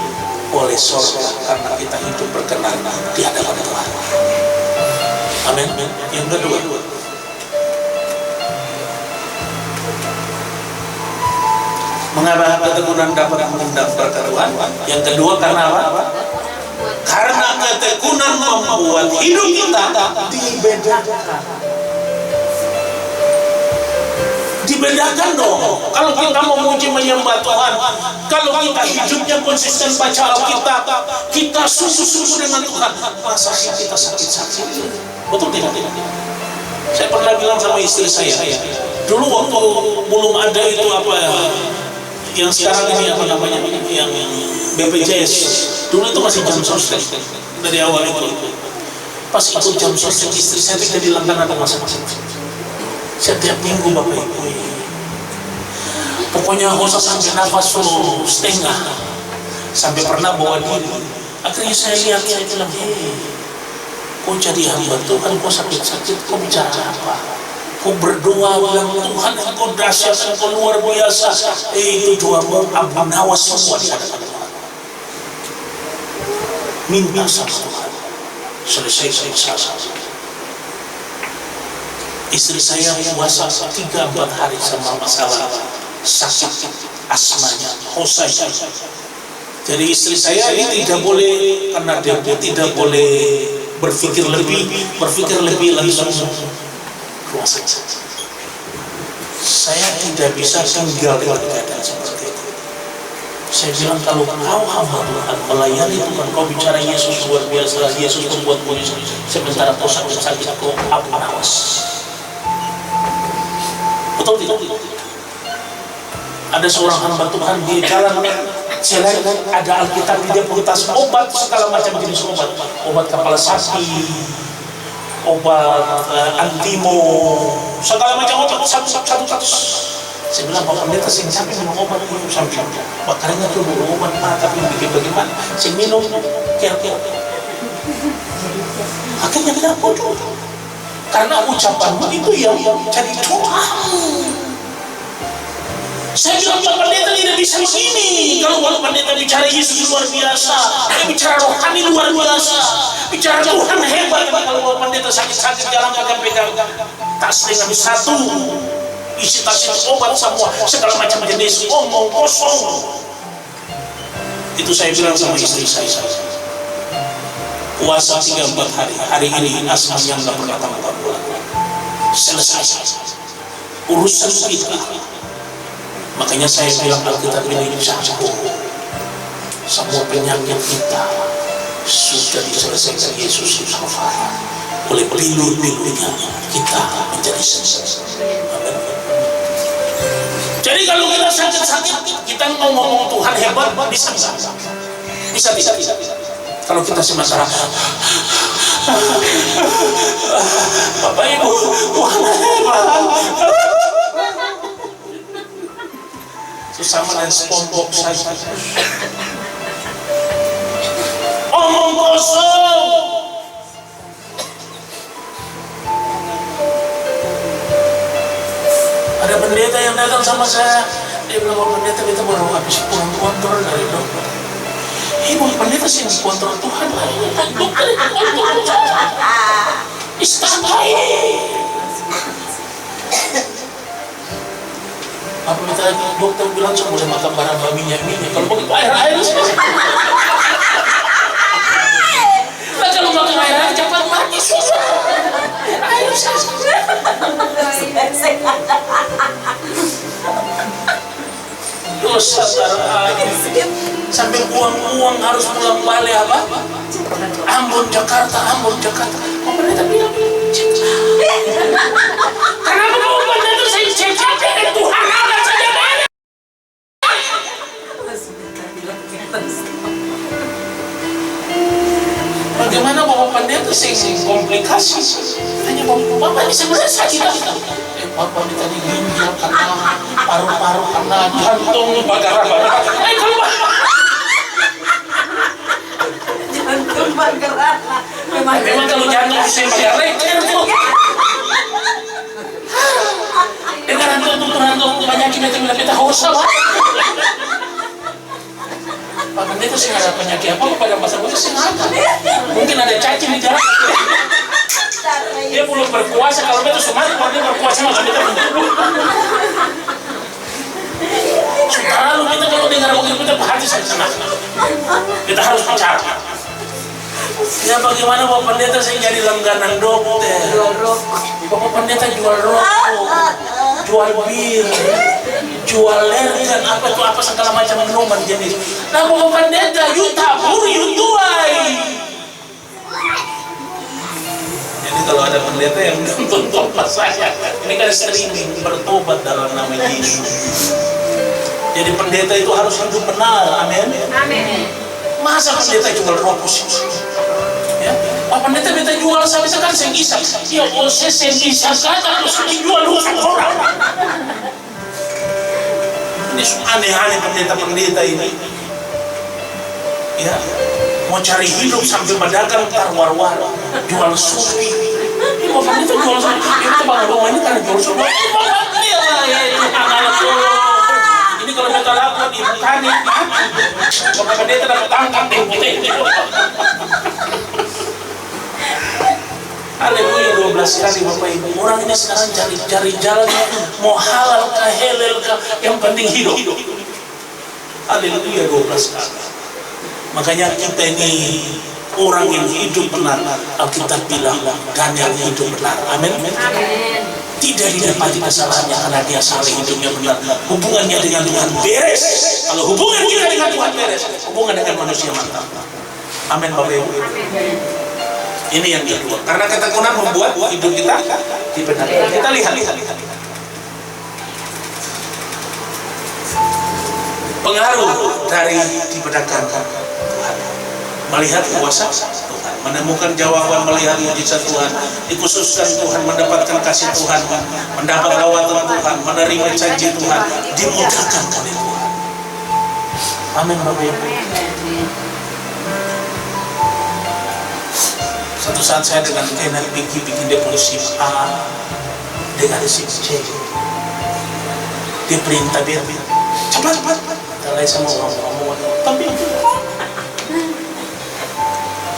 oleh surga karena kita hidup berkenan di hadapan Tuhan. Amin. Yang kedua, mengapa ketekunan dapat mengundang berkat Tuhan? Yang kedua karena apa? Karena ketekunan membuat hidup kita dibedakan. Dibedakan dong. Kalau kita memuji menyembah Tuhan, kalau kita hidupnya konsisten baca Alkitab, kita sungguh-sungguh dengan Tuhan, masa sih kita sakit-sakit? Betul tidak? Saya pernah bilang sama istri saya, dulu waktu belum ada itu apa ya, yang sekarang ini apa namanya, yang BPJS, dulu itu masih jam sostek dari awal itu. Pas ikut jam sostek, istri saya tidak dilanggan ada masa-masa. Setiap minggu Bapak Ibu, pokoknya hosa sampai nafas setengah, sampai pernah bawa diri. Akhirnya saya lihat, saya bilang, kok jadi hamba Tuhan, kok sakit-sakit, kok bicara apa? Kok berdoa bilang Tuhan, kok dahsyat, kok luar biasa. Itu doamu ampun hawas semua di hadapan Tuhan. Minta sama Tuhan, selesai. Istri saya puasa 3-4 hari sama masalah sakit asmanya, hosai. Jadi istri saya ini tidak boleh, karena dia tidak boleh berpikir lebih langsung puasa. Saya tidak bisa tinggal dengan keadaan seperti itu. Saya bilang, kalau kau hamba Tuhan, melayani Tuhan, kau bicara Yesus luar biasa, Yesus membuat mujizat, sementara kau sakit, kau ampun hawas. Betul tidak? Ada seorang hamba Tuhan di jalan jelek, ada Alkitab di dia punya tas obat, segala macam jenis obat kepala sapi, obat antimo, segala macam obat satu. Saya bilang, Pak Pendeta, saya sampai minum obat minum sampai bakarnya tuh obat Pak, tapi bikin bagaimana? Saya minum kira-kira. Akhirnya kita bodoh. Karena ucapanmu itu yang jadi doa. Saya bilang, Pak Pendeta tidak bisa begini. Kalau Pak Pendeta bicara Yesus luar biasa, bicara rohani luar biasa, bicara Tuhan hebat. Kalau Pak Pendeta sakit-sakit jalan pegang tas dengan satu isi tas itu obat semua, segala macam jenis omong kosong. Itu saya bilang sama istri saya. Puasa 3-4 hari ini asmanya nggak pernah tambah bulan. Selesai urusan kita. Makanya saya bilang Alkitab ini cakup semua penyakit kita sudah diselesaikan Yesus Kalvari. Oleh pilu-pilunya kita menjadi sembuh. Amin. Jadi kalau kita sakit-sakit, kita mau ngomong Tuhan hebat, bisa nggak? Bisa tidak? Kalau kita sementara Bapak Ibu, Tuhan hebat. main SpongeBob saja. Omong kosong. Ada pendeta yang datang sama saya. Dia bilang, "Pak pendeta, kita baru habis pulang kontrol dari dokter." Ibu pendeta sih kontrol Tuhan lah. Ini kan dokter itu kontrol saja. Istakai. Apa minta dokter bilang cuma boleh makan barang minyak. Kalau begitu air saja. Nah, kalau makan air cepat mati susah. Air saja. Dosa sampai uang harus pulang balik apa? Ambon Jakarta. Mau pendeta bilang kenapa mau pendeta saya cekap dengan Tuhan amat saja banyak. Bagaimana bapak pendeta sih komplikasi? Tanya bapak ini sebenarnya sakit. Bapak ditanya ginjal kena, paru-paru kena, jantung, bagara-bagara. Keluar. Jantung bagara. Memang kalau jantung bisa bayar leker tuh. Dengan hantu banyak kita hosa. Pak pendeta sih ada penyakit apa pada masa muda sih ada. Mungkin ada cacing di jalan. Dia belum berkuasa, kalau itu semakin kalau dia berkuasa maka kita lalu kita kalau dengar begitu kita hati saya senang. Kita harus bicara. Ya bagaimana Bapak Pendeta saya jadi langganan dokter. Bapak Pendeta jual rokok, jual bir, jual lergan, apa segala macam minuman jenis. Nah Bapak Pendeta, you tabur, you tuai. Jadi kalau ada pendeta yang nonton pas saya, ini kan streaming, bertobat dalam nama Yesus. Jadi pendeta itu harus hidup benar, amin. Amin. Masa pendeta jual rokok sih? Ya, pendeta jual sampai sekarang saya kisah. Ya, saya kisah kata terus dijual orang. Ini aneh-aneh pendeta ini. Ya. Mau cari hidup sambil berdagang war-war, jual supi. Ini bapak itu jual supi. Itu bang ini kan jual supi. Ini kalau kita lakukan di Bukani, bapak pendeta dapat tangkap di putih. Haleluya 12 kali bapak ibu. Orang ini sekarang cari jalan mau halal kah halal kah, yang penting hidup. Haleluya 12 kali. Makanya kita ini orang yang hidup benar. Alkitab bilang dan yang hidup benar. Amin. Tidak didapati kesalahannya karena dia saleh hidupnya benar. Hubungannya dengan Tuhan beres. Kalau hubungan kita dengan Tuhan beres, hubungan dengan manusia mantap. Amin Bapak Ibu. Ini yang kedua. Karena ketekunan membuat hidup kita dibenarkan. Kita lihat. Pengaruh dari dibenarkan Tuhan, melihat kuasa Tuhan, menemukan jawaban, melihat mujizat Tuhan, dikhususkan Tuhan, mendapatkan kasih Tuhan, mendapat rawatan Tuhan, menerima janji Tuhan, dimudahkan oleh Tuhan. Amin Bapak Ibu. Satu saat saya dengan Kenan bikin deposit A dengan SIM C, dia perintah dia cepat. Talai sama orang-orang, tapi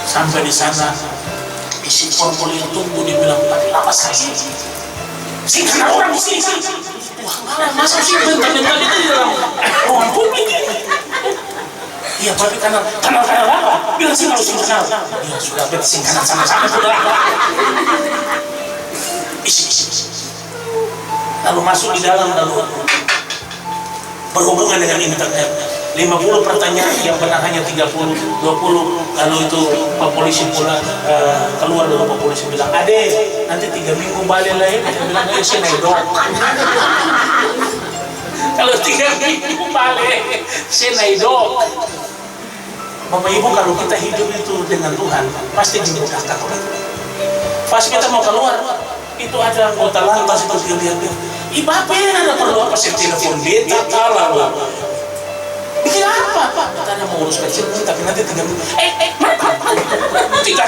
sampai di sana isi formulir tunggu, dia bilang tapi lama sekali. Singkat orang di sini. Wah, masa sih bentar-bentar itu di dalam ruang publik? Iya, tapi kanal apa? Bilang sih kalau singkat. Ya sudah, singkat sama-sama sudah. Isi. Lalu masuk di dalam, lalu berhubungan dengan internet. 50 pertanyaan yang benar hanya 30, 20. Lalu itu Pak Polisi pula keluar, lalu Pak Polisi bilang, "Ade, nanti 3 minggu balik lagi." Dia bilang, "Saya naik dok." Kalau 3 minggu balik, saya naik dok. Bapak Ibu, kalau kita hidup itu dengan Tuhan, pasti dimudahkan oleh Tuhan. Pas kita mau keluar, itu ada anggota lantas itu dia lihat. Bapak ini ada perlu apa sih telepon beta kalah loh. Mikir apa? Kita ada mau urus kecil tapi nanti 3 minggu. 3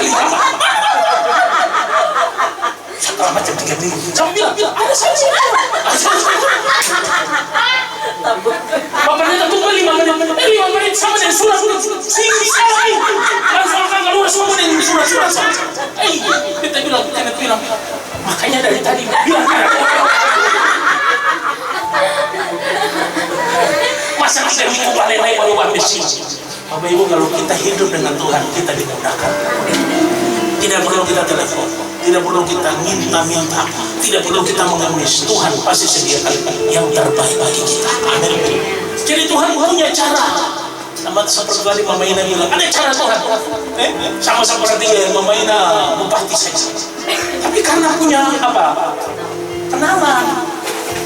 minggu. Segala macam 3 minggu. Sama bilang, ada saya. Bapaknya tunggu 5 menit. 5 menit sama dengan surat. Sini salah. Langsung akan keluar semua dengan surat-surat. Kita bilang, makanya dari tadi bilang. Masa kita minggu balik baru habis sini. Bapak Ibu, kalau kita hidup dengan Tuhan, kita dimudahkan. Tidak perlu kita telepon, tidak perlu kita minta-minta, tidak perlu kita mengemis. Tuhan pasti sediakan yang terbaik bagi kita. Amin. Jadi Tuhan punya cara. Sama seperti tadi Mama Ina bilang, ada cara Tuhan. Sama seperti Mama Ina bupati saja. Tapi karena punya apa? Kenalan,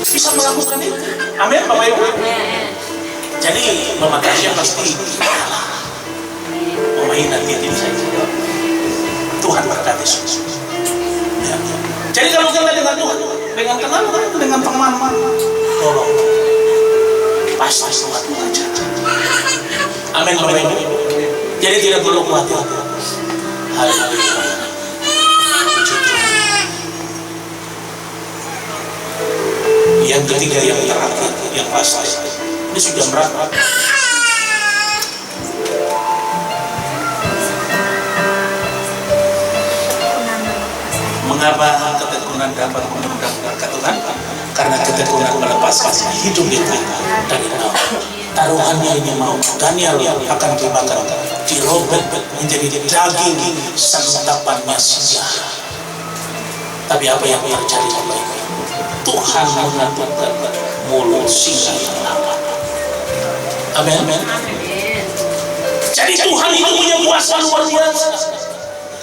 bisa melakukan itu. Amin, Bapak Ibu. Jadi Mama Tasya pasti Mama Ina titip saja. Tuhan berkati semua. Ya. Jadi kalau kita dengan Tuhan, dengan kenal, dengan teman, tolong pasti Tuhan mengajar. Amin, Bapak Ibu. Jadi tidak perlu khawatir. Haleluya. Yang ketiga, yang terakhir, yang pasti. Ini sudah berapa? Mengapa ketekunan dapat mengundang berkat Tuhan? Karena ketekunan melepaskan hidup kita dari maut. Taruhannya ini maut. Daniel akan dibakar, dirobek menjadi daging santapannya singa. Tapi apa yang terjadi Bapak Ibu? Tuhan mengatupkan mulut singa yang lapar. Amin. Jadi Tuhan itu punya kuasa luar biasa.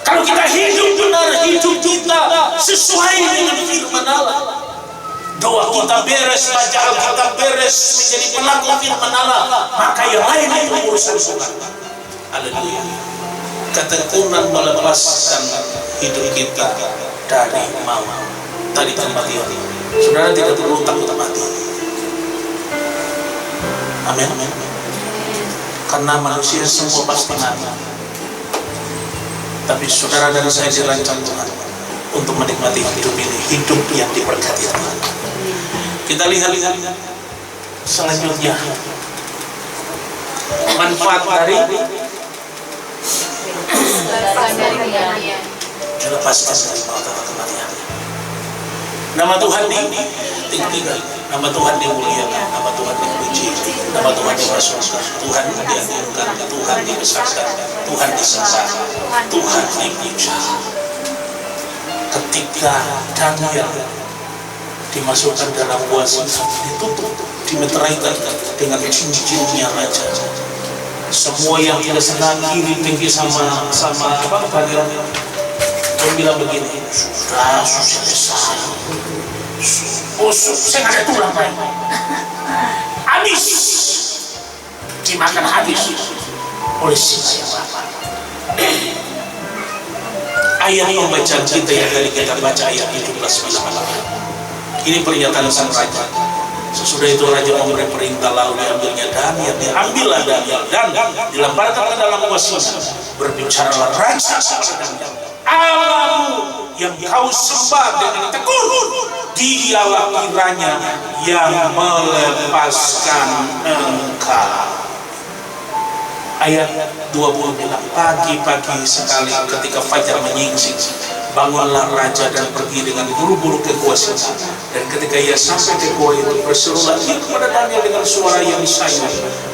Kalau kita hidup benar, hidup kita sesuai dengan firman Allah, doa kita beres, baca Alkitab beres, menjadi pelaku firman Allah, maka yang lain itu urusan Tuhan. Haleluya. Ketekunan melepaskan hidup kita dari maut. Tadi kematian. Saudara tidak perlu takut mati. Amin. Karena manusia semua pasti mati. Tapi saudara dan saya dirancang Tuhan untuk menikmati hidup ini, hidup yang diberkati Tuhan. Kita lihat selanjutnya manfaat dari dilepaskan dari maut atau kematian. Nama Tuhan ditinggikan, nama Tuhan dimuliakan, nama Tuhan dipuji, nama Tuhan dimasukkan, Tuhan diagungkan, Tuhan dibesarkan, Tuhan disembah, Tuhan dipuja. Ketika Daniel dimasukkan dalam gua singa, ditutup, dimeteraikan dengan cincinnya raja. Semua yang tidak senang kiri tinggi sama apa Daniel bilang begini, sudah besar, busuk, saya nggak ada tulang lagi, habis, dimakan habis oleh singa yang lapar. Ayat pembacaan kita yang tadi kita baca ayat 17-18. Ini pernyataan sang raja. Sesudah itu raja memberi perintah, lalu diambilnya Daniel, diambillah Daniel dan dilemparkan ke dalam gua singa. Berbicaralah raja kepada Daniel, Allahmu yang kau sembah dengan tekun, dialah kiranya yang melepaskan engkau. Ayat 20 bilang, pagi-pagi sekali ketika fajar menyingsing, bangunlah raja dan pergi dengan buru-buru ke gua singa. Dan ketika ia sampai ke gua itu, berserulah ia kepada Daniel dengan suara yang sayu.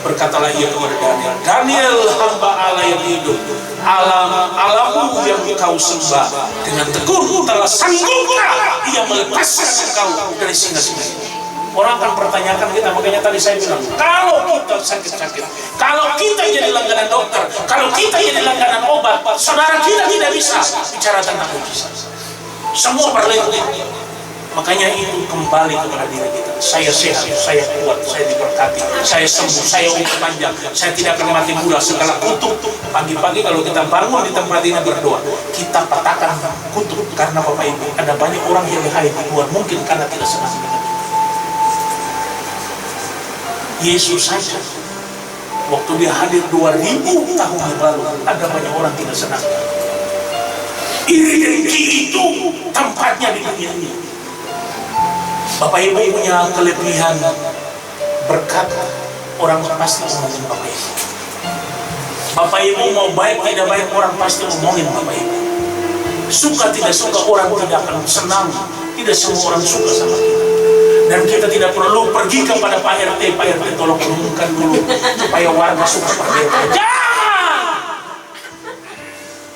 Berkatalah ia kepada Daniel, Daniel, hamba Allah yang hidup, Allahmu yang kau sembah dengan tekun telah sanggupkah ia melepaskan engkau dari singa-singa ini? Orang akan pertanyakan kita, makanya tadi saya bilang, kalau kita sakit-sakit, kalau kita jadi langganan dokter, kalau kita jadi langganan obat, saudara kita tidak bisa bicara tentang mujizat. Semua berlebih. Makanya itu kembali kepada diri kita. Saya sehat, saya kuat, saya diberkati, saya sembuh, saya umur panjang, saya tidak akan mati muda. Segala kutuk, pagi-pagi kalau kita bangun di tempat ini berdoa, kita patahkan kutuk. Karena Bapak Ibu, ada banyak orang yang hai di luar, mungkin karena tidak senang dengan Yesus saja Waktu dia hadir 2000 tahun yang lalu, ada banyak orang tidak senang. Iri dengki itu tempatnya di dunia ini. Bapak Ibu punya kelebihan berkat, orang pasti ngomongin Bapak Ibu. Bapak Ibu mau baik tidak baik, orang pasti ngomongin Bapak Ibu. Suka tidak suka, orang tidak akan senang. Tidak semua orang suka sama kita. Dan kita tidak perlu pergi kepada Pak RT, Pak RT tolong umumkan dulu supaya warga suka Pak RT. Jangan!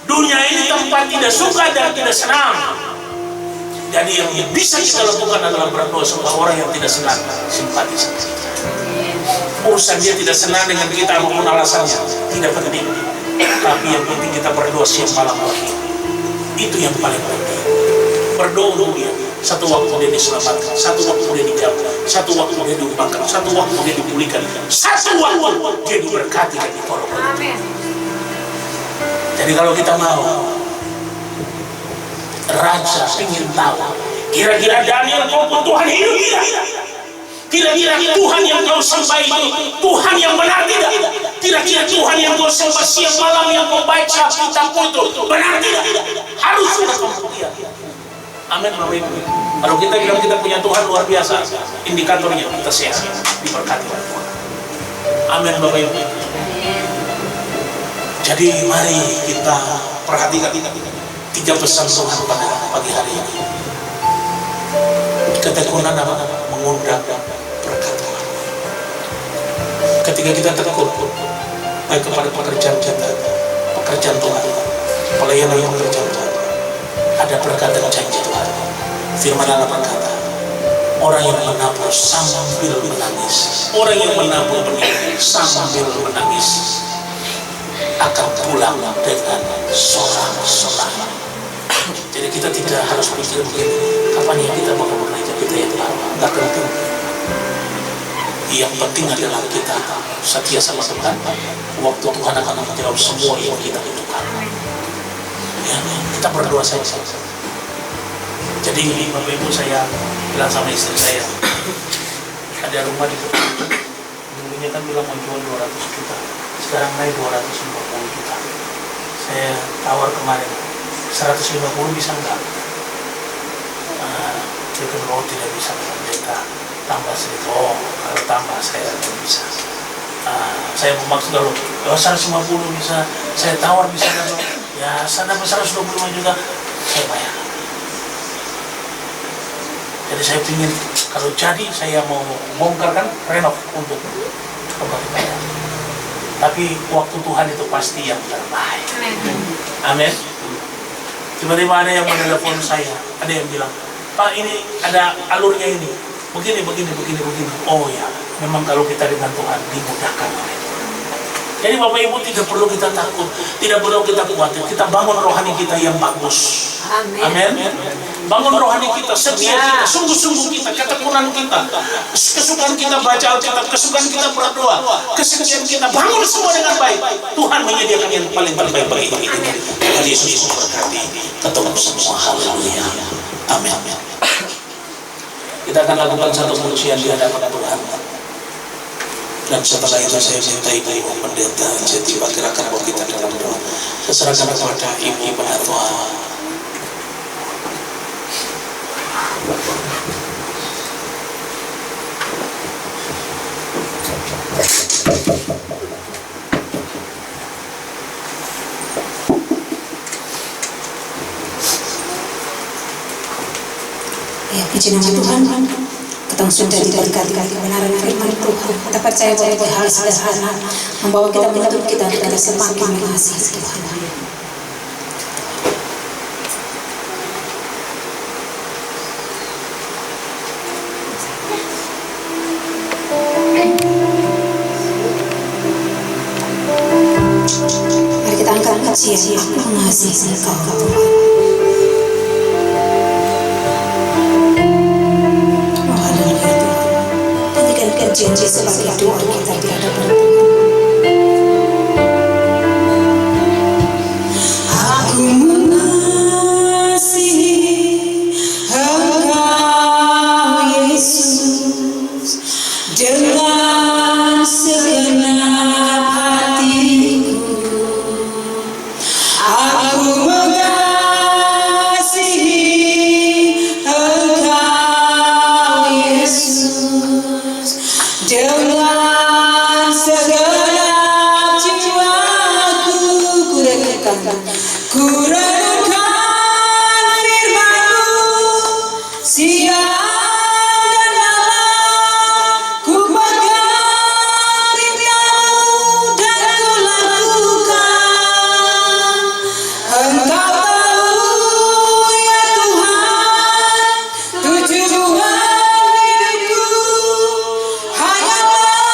Dunia ini tempat tidak suka dan tidak senang. Jadi yang bisa kita lakukan adalah berdoa sama orang yang tidak senang, simpati sama kita. Urusan dia tidak senang dengan kita apapun alasannya, tidak penting. Tapi yang penting kita berdoa siang malam lagi. Itu yang paling penting. Berdoa untuk dia. Satu waktu dia diselamatkan, satu waktu dia dijawab, satu waktu dia diubahkan, satu waktu dia dipulihkan, satu waktu dia diberkati dan ditolong. Amin. Jadi kalau kita mau, Raja ingin tahu, kira-kira Daniel maupun Tuhan hidup tidak? Kira-kira Tuhan yang kau sembah itu Tuhan yang benar tidak? Kira-kira Tuhan yang kau sembah siang malam yang kau baca kitabmu itu benar tidak? Harus sudah kemudian. Amin Bapak Ibu. Kalau kita bilang kita punya Tuhan luar biasa, indikatornya kita sehat, diberkati oleh Tuhan. Amin Bapak Ibu. Jadi mari kita perhatikan 3 pesan Tuhan pada pagi hari ini. Ketekunan mengundang berkat Tuhan. Ketika kita tekun baik kepada pekerjaan kita, pekerjaan Tuhan, pelayanan yang pekerjaan Tuhan, ada berkat dan janji Tuhan. Firman Allah berkata, orang yang menabur sambil menangis, orang yang menabur benih sambil menangis akan pulang dengan sorak-sorai. Jadi kita tidak harus pikir begini, kapan ya kita mau bekerja kita ya Tuhan, nggak penting. Yang penting adalah kita setia sama Tuhan. Waktu Tuhan akan menjawab semua yang kita butuhkan. Ya, kita berdoa saja. Jadi Bapak Ibu, saya bilang sama istri saya, ada rumah di depan. Dulunya kan bilang mau jual 200 juta, sekarang naik 250 juta. Saya tawar kemarin 150 bisa enggak? Dia bilang tidak bisa, pendeta tambah sedikit. Oh, kalau tambah saya tidak bisa. Saya bermaksud kalau 150 bisa, saya tawar bisa enggak? Ya, saya dapat 125 juta, saya bayar. Jadi saya ingin, kalau jadi saya mau bongkar kan, renov untuk kembali bayar. Tapi waktu Tuhan itu pasti yang terbaik. Amin. Tiba-tiba ada yang menelepon saya, ada yang bilang, Pak ini ada alurnya ini, begini. Oh ya, memang kalau kita dengan Tuhan dimudahkan oleh Tuhan. Jadi Bapak Ibu tidak perlu kita takut, tidak perlu kita khawatir. Kita bangun rohani kita yang bagus. Amin. Bangun rohani kita, setia kita, sungguh-sungguh kita, ketekunan kita, kesukaan kita baca Alkitab, kesukaan kita berdoa, kesetiaan kita, bangun semua dengan baik. Tuhan menyediakan yang paling terbaik bagi kita. Tuhan Yesus memberkati ketemu semua. Haleluya. Amin. Kita akan lakukan satu pujian di hadapan Tuhan. Dan setelah itu saya minta Ibu Pendeta Jeti pergerakan bahwa kita dalam doa. Saya serahkan kepada Ibu Penatua. Ya, puji nama Tuhan. Kita sudah diberkati kebenaran firman Tuhan. Kita percaya bahwa hal sederhana membawa kita menuntut kita semakin mengasihi Tuhan. Mari kita angkat pujian, aku mengasihi Engkau Tuhan. Janji sebagai doa kita di hadapan Tuhan. Aku mengasihi Engkau Yesus dengan segenap dengan segenap jiwaku ku renungkan firman-Mu siang dan malam ku pegang perintah-Mu dan ku lakukan. Engkau tahu ya Tuhan tujuan hidupku hanyalah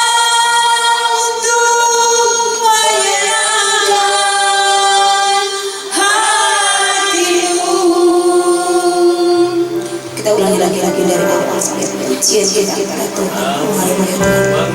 untuk menyenangkan hati-Mu. Kita ulangi lagi dari awal sampai pujian kita kepada Tuhan. Mari Tuhan.